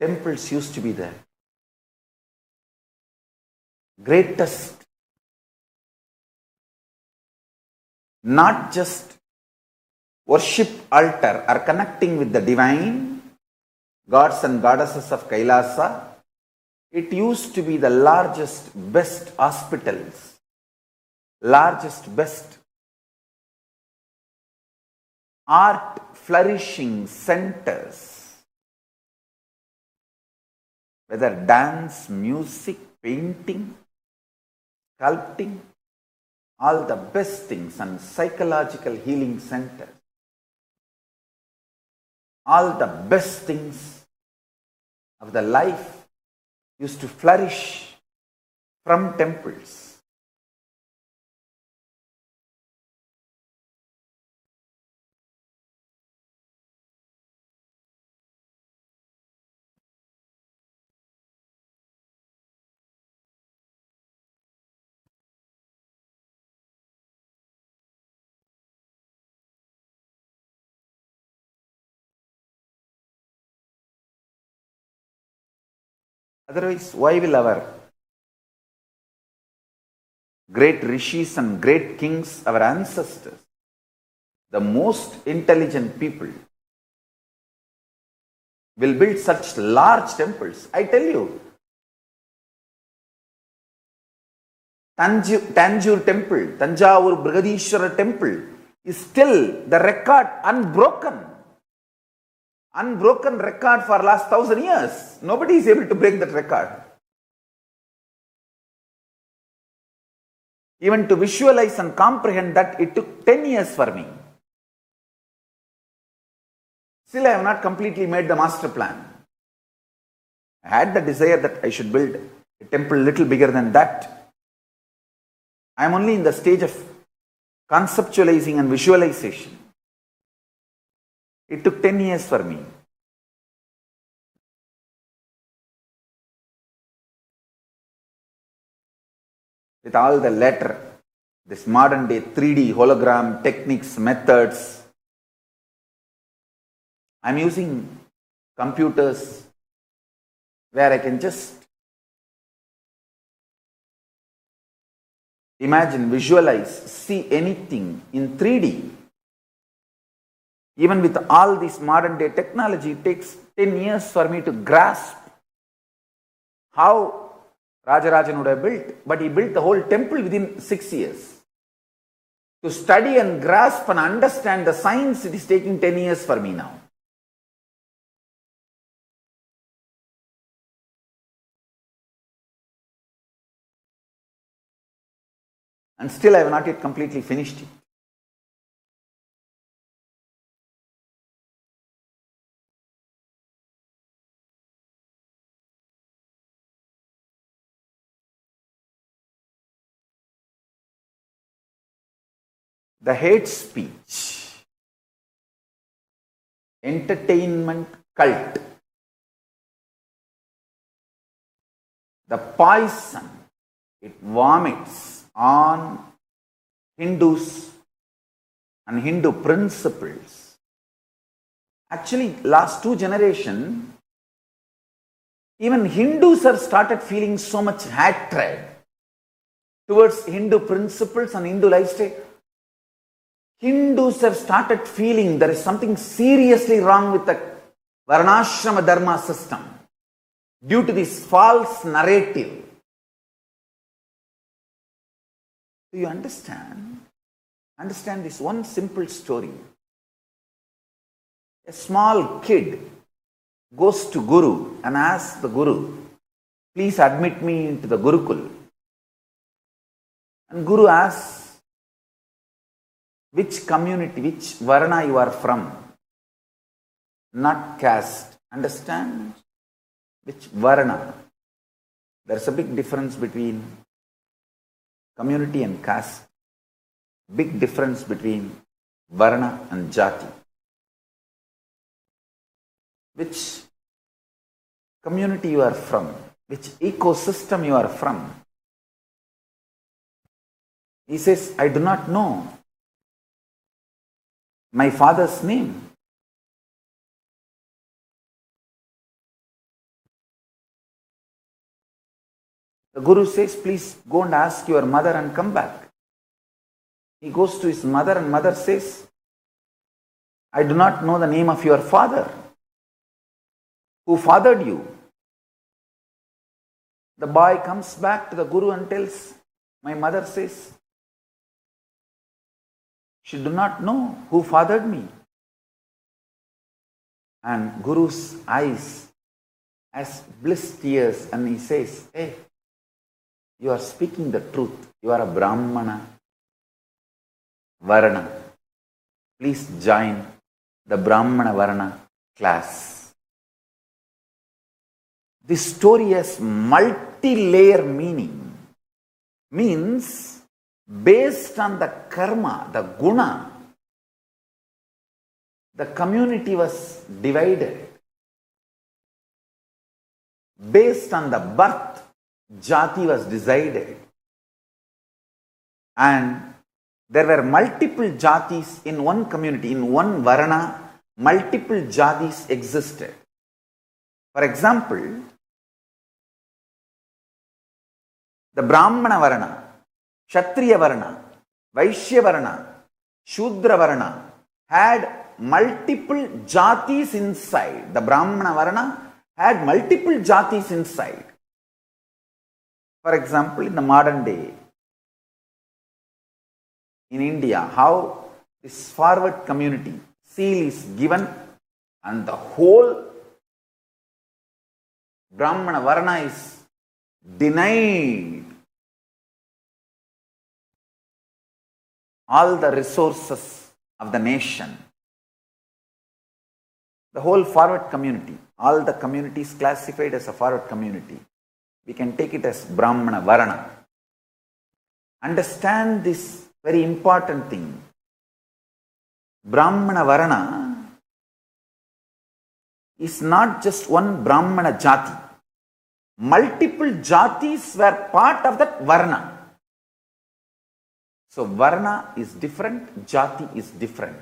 S1: Temples used to be there. Greatest, not just worship altar or connecting with the divine, gods and goddesses of Kailasa, it used to be the largest, best hospitals, largest, best art flourishing centers. Whether dance, music, painting, sculpting, all the best things, and psychological healing centers. All the best things of the life used to flourish from temples. Otherwise, why will our great rishis and great kings, our ancestors, the most intelligent people, will build such large temples? I tell you, Tanjore temple, Tanjavur Brigadishwara temple is still the record unbroken. Unbroken record for last 1,000 years. Nobody is able to break that record. Even to visualize and comprehend that, it took 10 years for me. Still, I have not completely made the master plan. I had the desire that I should build a temple little bigger than that. I am only in the stage of conceptualizing and visualization. It took 10 years for me. With all the latter, this modern day 3D hologram techniques, methods, I am using computers where I can just imagine, visualize, see anything in 3D. Even with all this modern day technology, it takes 10 years for me to grasp how Rajarajan would have built, but he built the whole temple within 6 years. To study and grasp and understand the science, it is taking 10 years for me now. And still I have not yet completely finished it. The hate speech, entertainment cult, the poison it vomits on Hindus and Hindu principles. Actually, last 2 generations, even Hindus have started feeling so much hatred towards Hindu principles and Hindu lifestyle. Hindus have started feeling there is something seriously wrong with the Varnashrama Dharma system due to this false narrative. Do you understand? Understand this one simple story. A small kid goes to Guru and asks the Guru, please admit me into the Gurukul. And Guru asks, which community, which Varna you are from? Not caste. Understand? Which Varna? There's a big difference between community and caste. Big difference between Varna and Jati. Which community you are from? Which ecosystem you are from? He says, I do not know my father's name. The Guru says, please go and ask your mother and come back. He goes to his mother and mother says, I do not know the name of your father. Who fathered you? The boy comes back to the Guru and tells, my mother says, she do not know who fathered me. And Guru's eyes as bliss tears, and he says, hey, you are speaking the truth. You are a Brahmana Varna. Please join the Brahmana Varna class. This story has multi-layer meaning. Means based on the karma, the guna, the community was divided. Based on the birth, jati was decided. And there were multiple jatis in one community, in one varana, multiple jatis existed. For example, the Brahmana varana, Kshatriya Varna, Vaishya Varna, Shudra Varna had multiple jatis inside. The Brahmana Varna had multiple jatis inside. For example, in the modern day, in India, how this forward community seal is given and the whole Brahmana Varna is denied all the resources of the nation. The whole forward community, all the communities classified as a forward community, we can take it as Brahmana Varna. Understand this very important thing. Brahmana Varna is not just one Brahmana Jati. Multiple Jatis were part of that Varna. So Varna is different, Jati is different.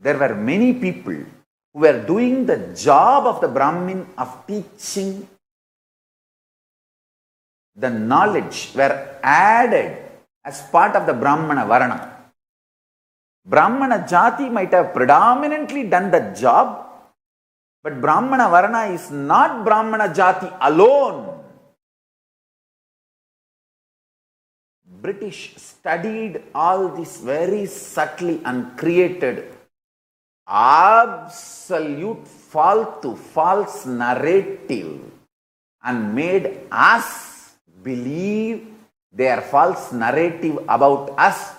S1: There were many people who were doing the job of the Brahmin of teaching. The knowledge were added as part of the Brahmana Varna. Brahmana Jati might have predominantly done the job, but Brahmana Varna is not Brahmana Jati alone. British studied all this very subtly and created absolute false narrative and made us believe their false narrative about us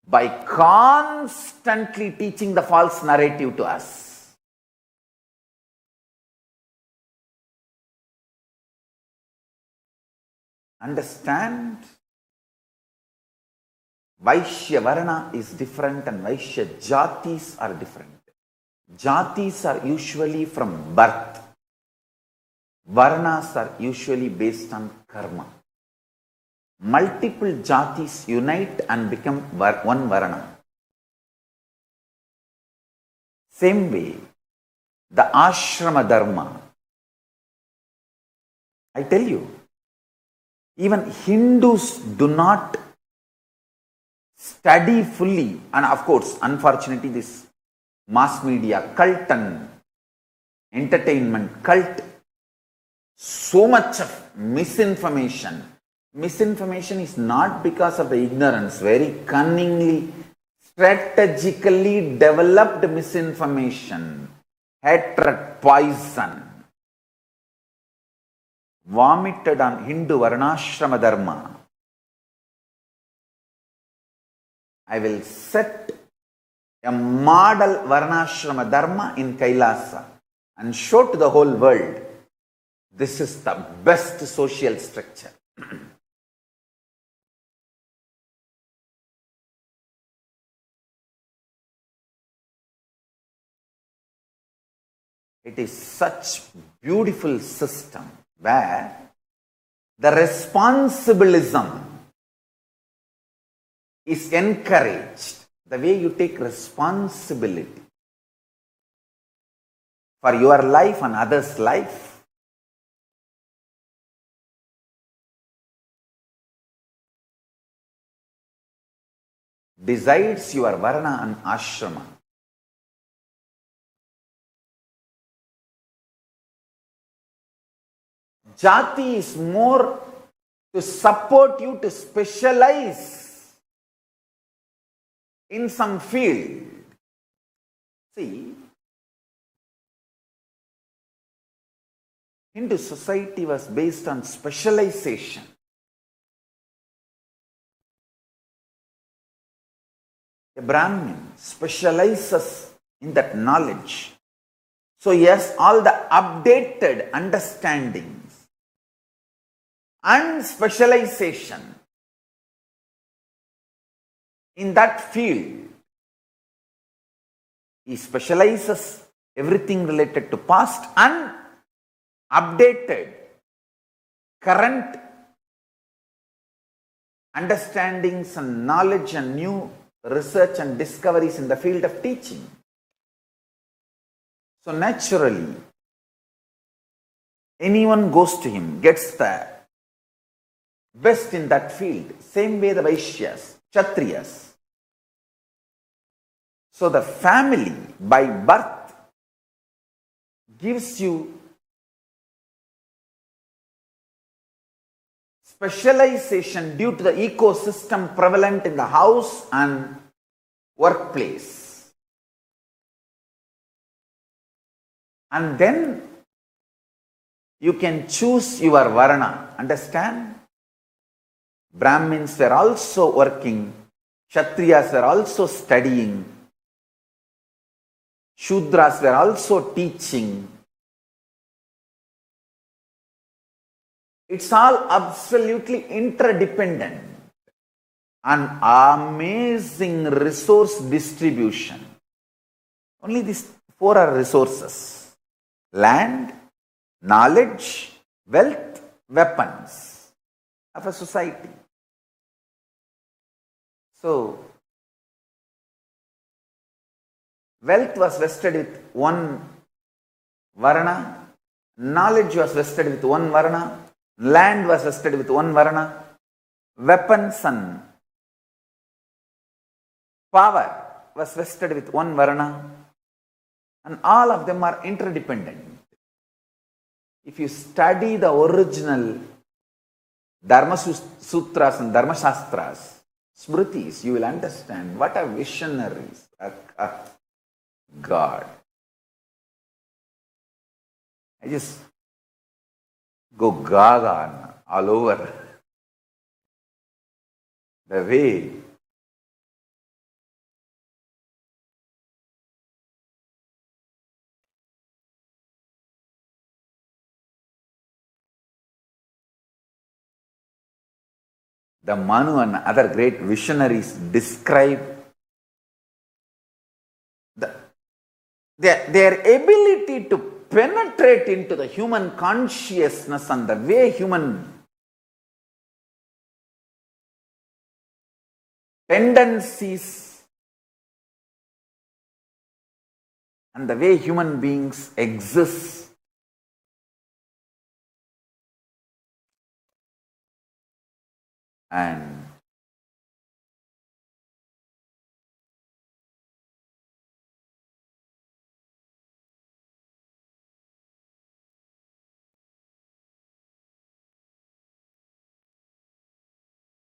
S1: by constantly teaching the false narrative to us. Understand? Vaishya Varna is different and Vaishya Jatis are different. Jatis are usually from birth. Varnas are usually based on karma. Multiple Jatis unite and become one Varna. Same way, the Ashrama Dharma. I tell you, even Hindus do not study fully, and of course, unfortunately, this mass media cult and entertainment cult, so much of misinformation. Misinformation is not because of the ignorance, very cunningly, strategically developed misinformation, hatred, poison, vomited on Hindu Varnashrama Dharma. I will set a model Varnashrama Dharma in Kailasa and show to the whole world this is the best social structure. It is such beautiful system where the responsibilism is encouraged. The way you take responsibility for your life and others' life. Decides your Varna and Ashrama. Jati is more to support you to specialize in some field. See, Hindu society was based on specialization. A Brahmin specializes in that knowledge. So yes, all the updated understandings and specialization in that field. He specializes everything related to past and updated current understandings and knowledge and new research and discoveries in the field of teaching. So naturally, anyone goes to him, gets the best in that field. Same way the Vaishyas, Kshatriyas. So the family by birth gives you specialization due to the ecosystem prevalent in the house and workplace. And then you can choose your Varna. Understand? Brahmins were also working. Kshatriyas were also studying. Shudras were also teaching. It's all absolutely interdependent. An amazing resource distribution. Only these four are resources: land, knowledge, wealth, weapons of a society. So, wealth was vested with one Varna, knowledge was vested with one Varna, land was vested with one Varna, weapons and power was vested with one Varna, and all of them are interdependent. If you study the original Dharma Sutras and Dharma Shastras, Smritis, you will understand what a visionaries are. God. I just go gaga all over. the way the Manu and other great visionaries describe their ability to penetrate into the human consciousness and the way human tendencies and the way human beings exist. And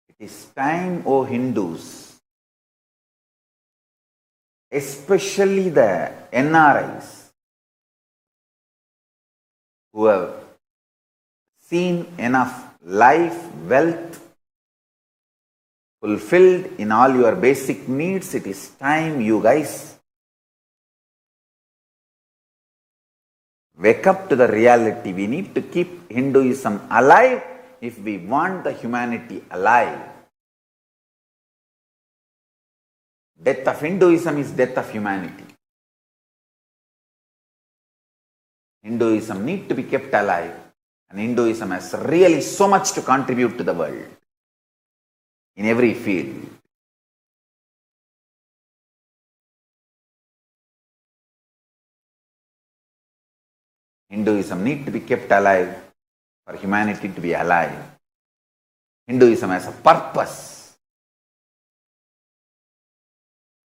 S1: it is time, O Hindus, especially the NRIs who have seen enough life, wealth, fulfilled in all your basic needs. It is time you guys wake up to the reality. We need to keep Hinduism alive if we want the humanity alive. Death of Hinduism is death of humanity. Hinduism needs to be kept alive, and Hinduism has really so much to contribute to the world in every field. Hinduism needs to be kept alive for humanity to be alive. Hinduism has a purpose.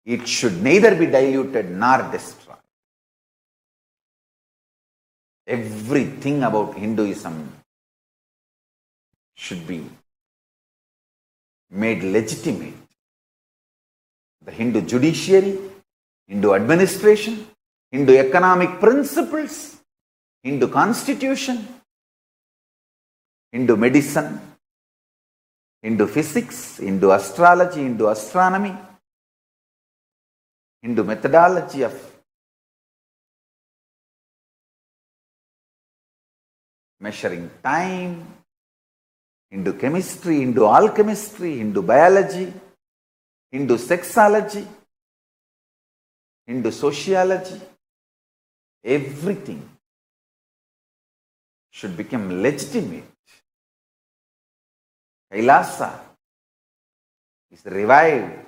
S1: It should neither be diluted nor destroyed. Everything about Hinduism should be made legitimate. The Hindu judiciary, Hindu administration, Hindu economic principles, Hindu constitution, Hindu medicine, Hindu physics, Hindu astrology, Hindu astronomy, Hindu methodology of measuring time, Hindu chemistry, Hindu alchemistry, Hindu biology, Hindu sexology, Hindu sociology, everything should become legitimate. Kailasa is revived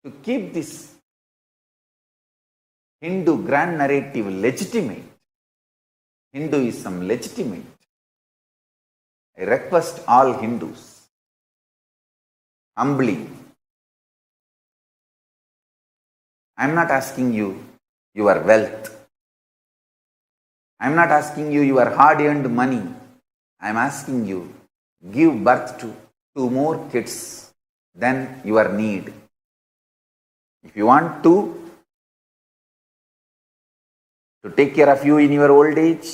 S1: to keep this Hindu grand narrative legitimate, Hinduism legitimate. I request all Hindus humbly. I am not asking you your wealth. I am not asking you your hard-earned money. I am asking you, give birth to 2 more kids than your need. If you want to take care of you in your old age,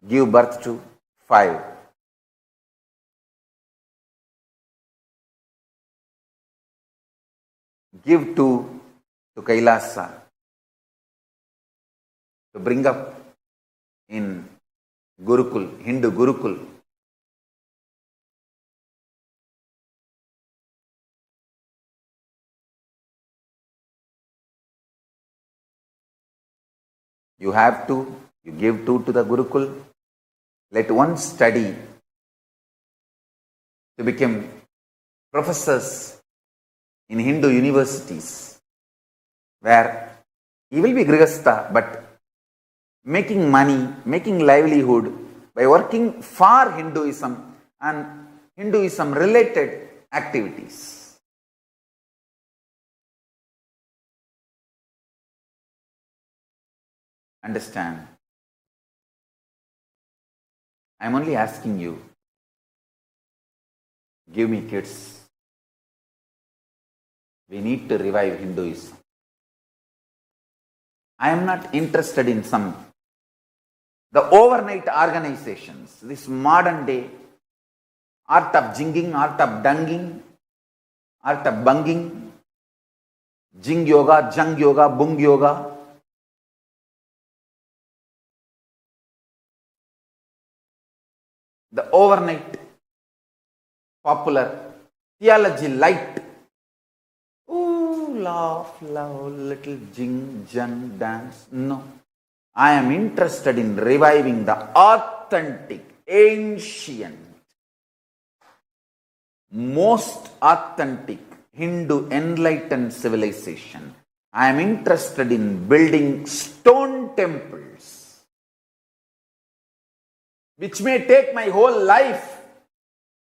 S1: give birth to 5. Give 2 to Kailasa to bring up in Gurukul, Hindu Gurukul. You have to, you give 2 to the Gurukul. Let one study to become professors in Hindu universities, where he will be Grihastha, but making money, making livelihood by working for Hinduism and Hinduism related activities. Understand? I am only asking you, give me kids. We need to revive Hinduism. I am not interested in the overnight organizations, this modern day art of jinging, art of dunging, art of bunging, jing yoga, jung yoga, bung yoga. The overnight popular theology light. Ooh, laugh, love, little jing, jung, dance. No. I am interested in reviving the authentic, ancient, most authentic Hindu enlightened civilization. I am interested in building stone temples, which may take my whole life,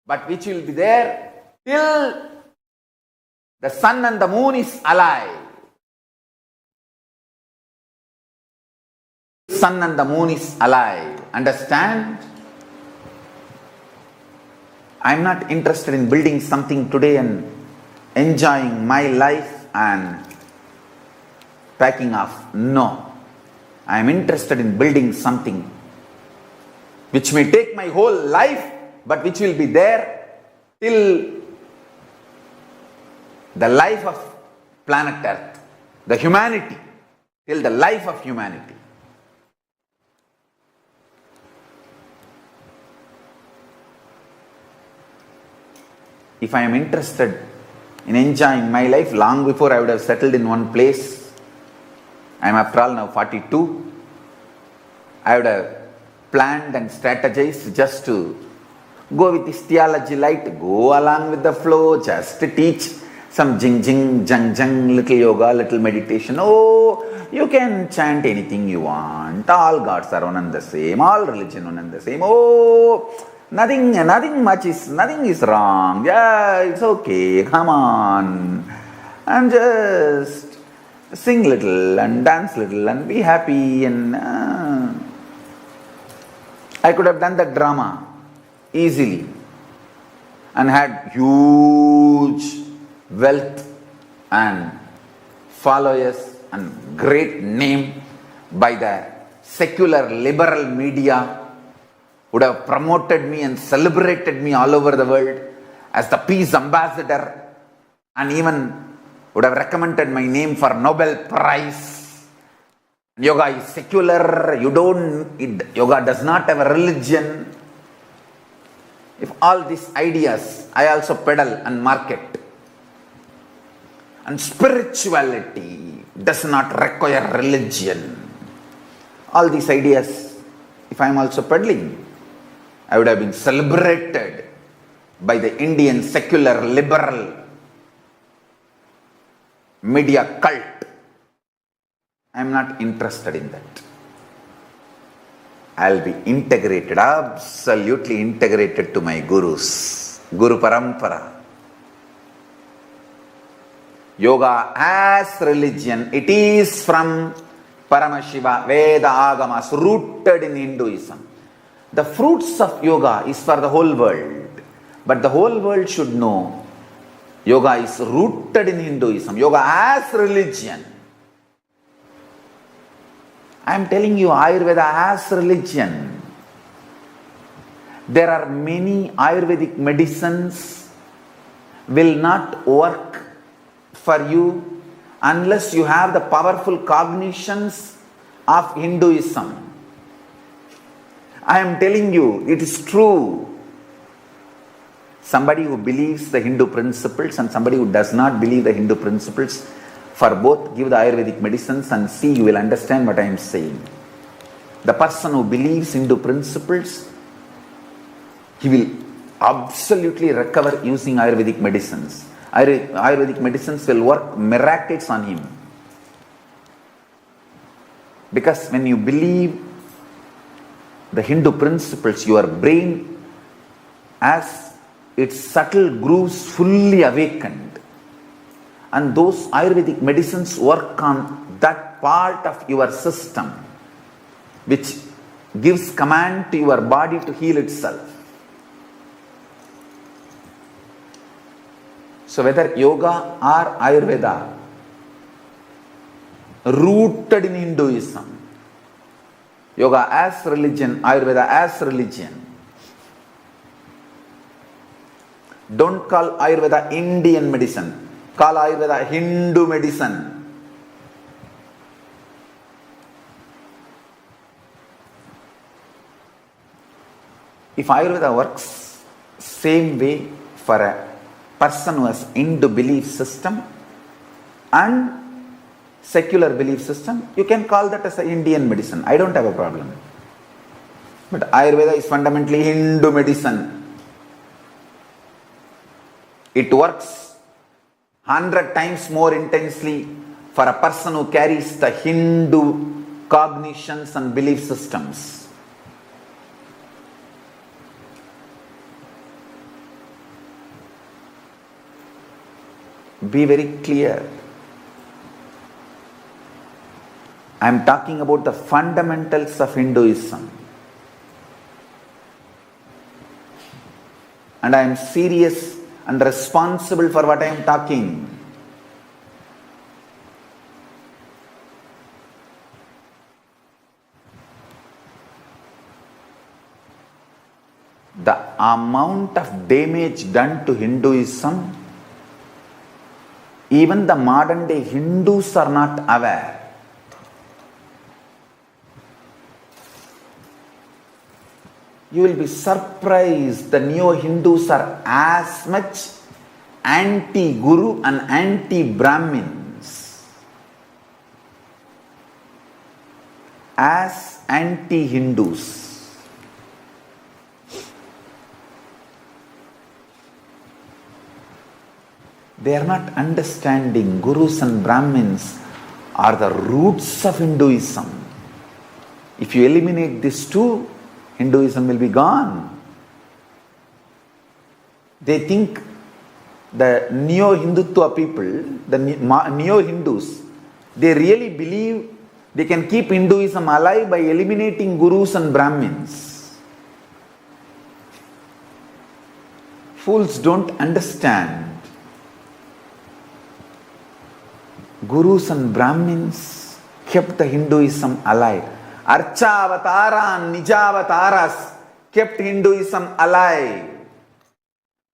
S1: but which will be there till the sun and the moon is alive. Sun and the moon is alive. Understand? I am not interested in building something today and enjoying my life and packing off. No. I am interested in building something which may take my whole life, but which will be there till the life of planet Earth, the humanity, till the life of humanity. If I am interested in enjoying my life, long before I would have settled in one place. I am after all now 42. I would have planned and strategized just to go with this theology light, go along with the flow, just to teach some jing jing, jung jung, little yoga, little meditation. Oh, you can chant anything you want. All gods are one and the same. All religion one and the same. Oh, nothing is wrong. Yeah, it's okay. Come on. And just sing little and dance little and be happy. And I could have done that drama easily and had huge wealth and followers and great name by the secular liberal media, would have promoted me and celebrated me all over the world as the peace ambassador, and even would have recommended my name for Nobel Prize. Yoga is secular, yoga does not have a religion. If all these ideas I also peddle and market, and spirituality does not require religion, all these ideas, if I am also peddling, I would have been celebrated by the Indian secular liberal media cult. I am not interested in that. I will be integrated, absolutely integrated to my gurus, Guru Parampara. Yoga as religion, it is from Paramashiva, Veda, Agamas, rooted in Hinduism. The fruits of yoga is for the whole world, but the whole world should know yoga is rooted in Hinduism, yoga as religion. I am telling you, Ayurveda as religion. There are many Ayurvedic medicines will not work for you unless you have the powerful cognitions of Hinduism. I am telling you, it is true. Somebody who believes the Hindu principles and somebody who does not believe the Hindu principles, for both give the Ayurvedic medicines and see, you will understand what I am saying. The person who believes Hindu principles, he will absolutely recover using Ayurvedic medicines. Ayurvedic medicines will work miracles on him. Because when you believe the Hindu principles, your brain, as its subtle grooves fully awakened, and those Ayurvedic medicines work on that part of your system which gives command to your body to heal itself. So whether yoga or Ayurveda, rooted in Hinduism, yoga as religion, Ayurveda as religion, Don't call Ayurveda Indian medicine. Call Ayurveda Hindu medicine. If Ayurveda works same way for a person who has Hindu belief system and secular belief system, you can call that as an Indian medicine. I don't have a problem. But Ayurveda is fundamentally Hindu medicine. It works 100 times more intensely for a person who carries the Hindu cognitions and belief systems. Be very clear. I am talking about the fundamentals of Hinduism. And I am serious and responsible for what I am talking. The amount of damage done to Hinduism, even the modern day Hindus are not aware. You will be surprised, the neo-Hindus are as much anti-Guru and anti-Brahmins as anti-Hindus. They are not understanding Gurus and Brahmins are the roots of Hinduism. If you eliminate these two, Hinduism will be gone. They think the neo-Hindutva people, the neo-Hindus, they really believe they can keep Hinduism alive by eliminating Gurus and Brahmins. Fools don't understand. Gurus and Brahmins kept the Hinduism alive. Archavatara and Nijavataras kept Hinduism alive.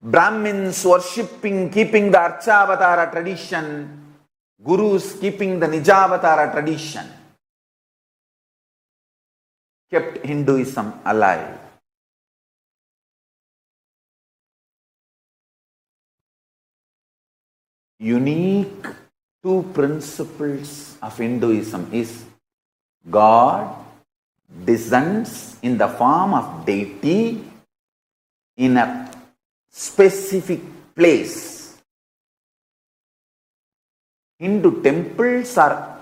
S1: Brahmins worshipping, keeping the Archavatara tradition. Gurus keeping the Nijavatara tradition. Kept Hinduism alive. Unique two principles of Hinduism is God descends in the form of deity in a specific place. Hindu temples are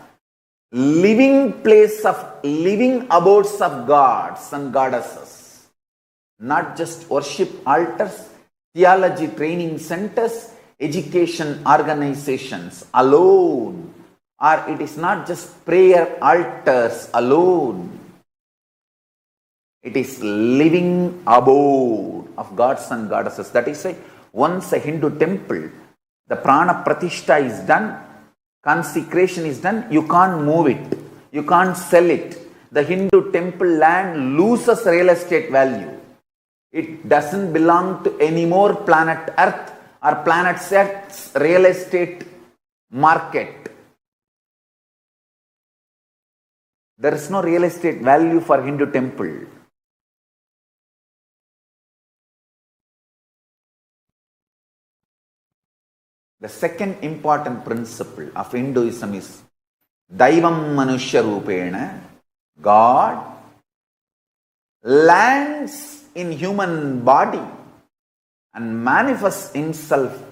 S1: living place of living abodes of gods and goddesses, not just worship altars, theology training centers, education organizations alone, or it is not just prayer altars alone. It is living abode of gods and goddesses. That is why once a Hindu temple, the prana pratishtha is done, consecration is done, you can't move it, you can't sell it. The Hindu temple land loses real estate value. It doesn't belong to any more planet Earth or planet Earth's real estate market. There is no real estate value for Hindu temple. The second important principle of Hinduism is Daivam Manushya Rupena. God lands in human body and manifests himself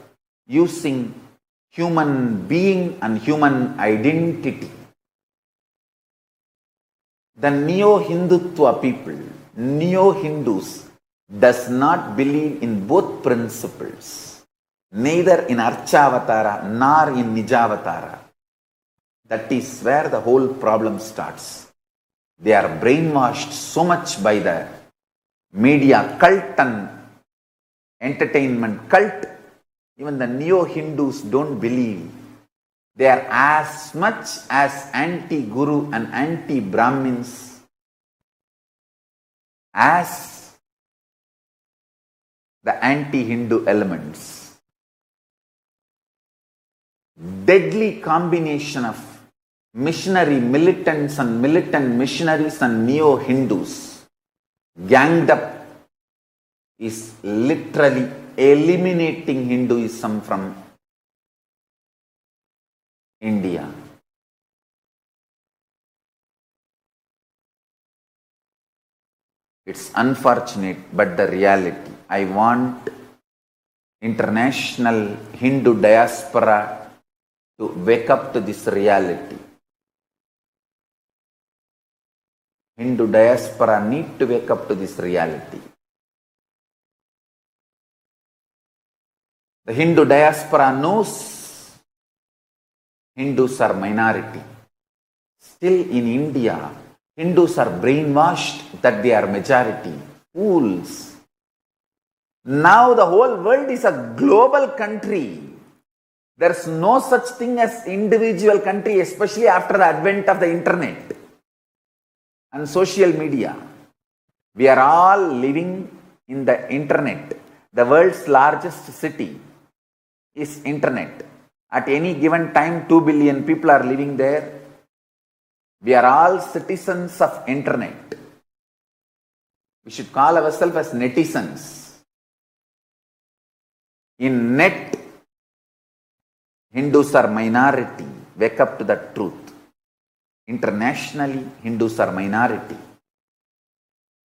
S1: using human being and human identity. The neo-Hindutva people, neo-Hindus, does not believe in both principles, neither in Archavatara nor in Nijavatara. That is where the whole problem starts. They are brainwashed so much by the media cult and entertainment cult. Even the neo-Hindus don't believe. They are as much as anti-Guru and anti-Brahmins as the anti-Hindu elements. Deadly combination of missionary militants and militant missionaries and neo-Hindus ganged up is literally eliminating Hinduism from India. It's unfortunate, but the reality. I want international Hindu diaspora to wake up to this reality. Hindu diaspora need to wake up to this reality. The Hindu diaspora knows Hindus are minority. Still in India, Hindus are brainwashed that they are majority. Fools. Now the whole world is a global country. There's no such thing as individual country, especially after the advent of the internet and social media. We are all living in the internet. The world's largest city is internet. At any given time, 2 billion people are living there. We are all citizens of internet. We should call ourselves as netizens. In net, Hindus are minority. Wake up to the truth. Internationally, Hindus are minority.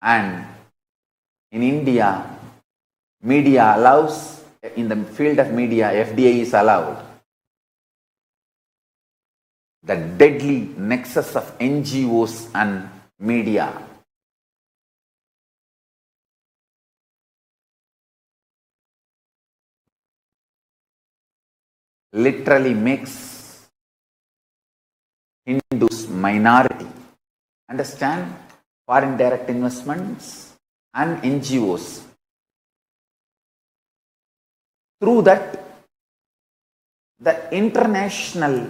S1: And in India, media allows, in the field of media, FDI is allowed. The deadly nexus of NGOs and media. Literally makes Hindus minority. Understand? Foreign direct investments and NGOs. Through that, the international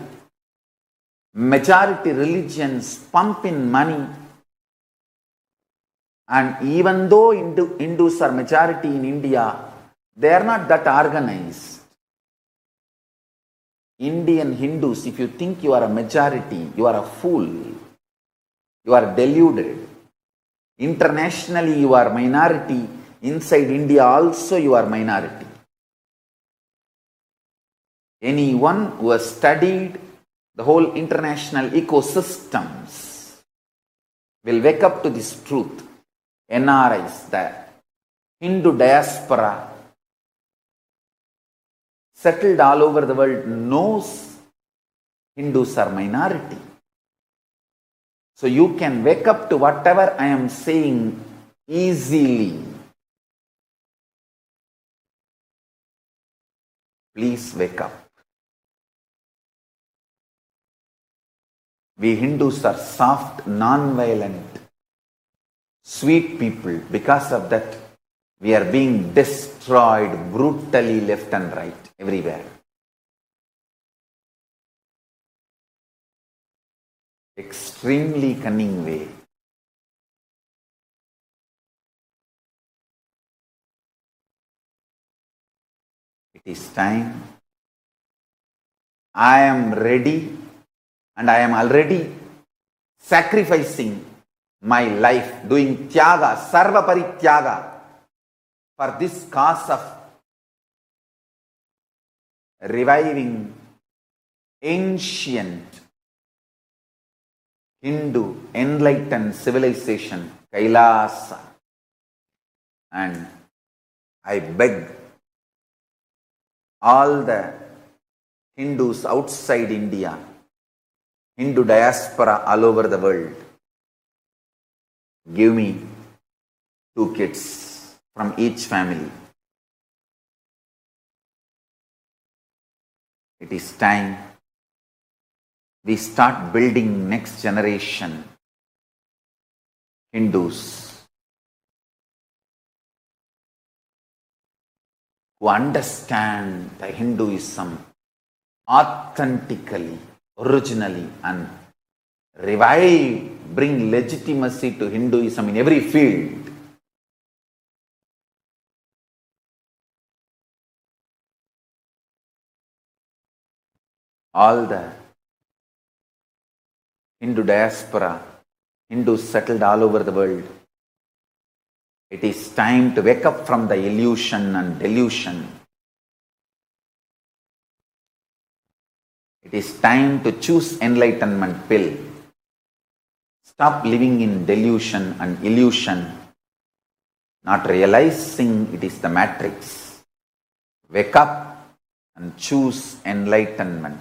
S1: majority religions pump in money, and even though Hindus are majority in India, they are not that organized. Indian Hindus, if you think you are a majority, you are a fool. You are deluded. Internationally, you are minority. Inside India also, you are minority. Anyone who has studied the whole international ecosystems will wake up to this truth. NRIs, the Hindu diaspora settled all over the world, knows Hindus are minority. So you can wake up to whatever I am saying easily. Please wake up. We Hindus are soft, non-violent, sweet people. Because of that, we are being destroyed brutally left and right, everywhere. Extremely cunning way. It is time. I am ready. And I am already sacrificing my life, doing tyaga, sarva parityaga, for this cause of reviving ancient Hindu enlightened civilization, Kailasa. And I beg all the Hindus outside India, Hindu diaspora all over the world, give me 2 kids from each family. It is time we start building next generation Hindus who understand the Hinduism authentically, originally, and revive, bring legitimacy to Hinduism in every field. all the Hindu diaspora, Hindus settled all over the world. It is time to wake up from the illusion and delusion. It is time to choose enlightenment pill. Stop living in delusion and illusion, not realizing it is the matrix. Wake up and choose enlightenment.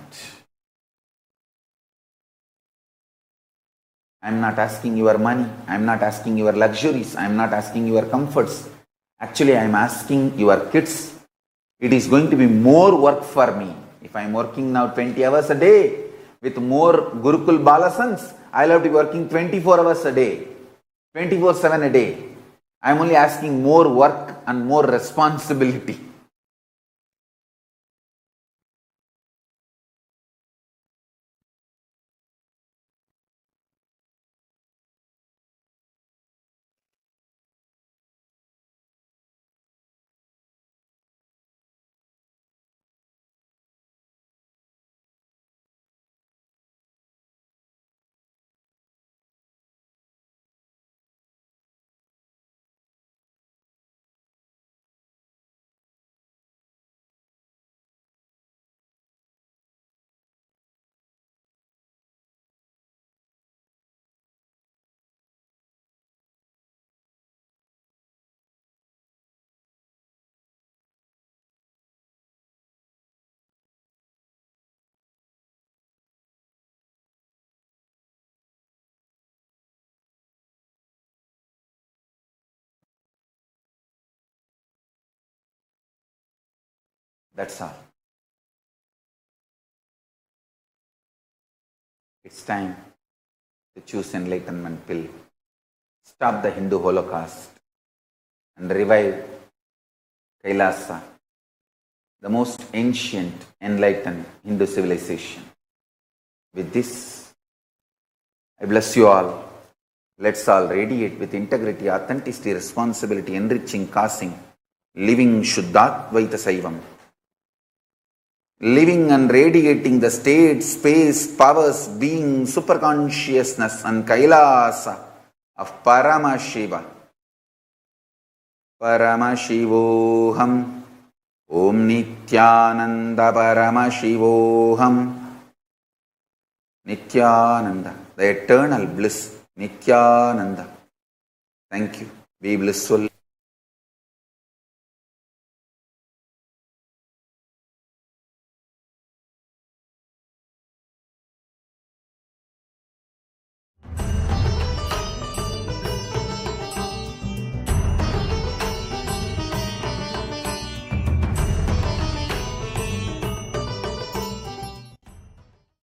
S1: I am not asking your money, I am not asking your luxuries, I am not asking your comforts. Actually, I am asking your kids. It is going to be more work for me. If I am working now 20 hours a day with more Gurukul Balasans, I will have to be working 24 hours a day, 24/7 a day. I am only asking more work and more responsibility. That's all. It's time to choose enlightenment pill. Stop the Hindu Holocaust and revive Kailasa, the most ancient, enlightened Hindu civilization. With this, I bless you all. Let's all radiate with integrity, authenticity, responsibility, enriching, causing, living Shuddhatvaita Saivam. Living and radiating the state, space, powers, being, superconsciousness and Kailasa of Paramashiva. Paramashivoham. Om Nithyananda Paramashivoham. Nithyananda, the eternal bliss. Nithyananda. Thank you. Be blissful,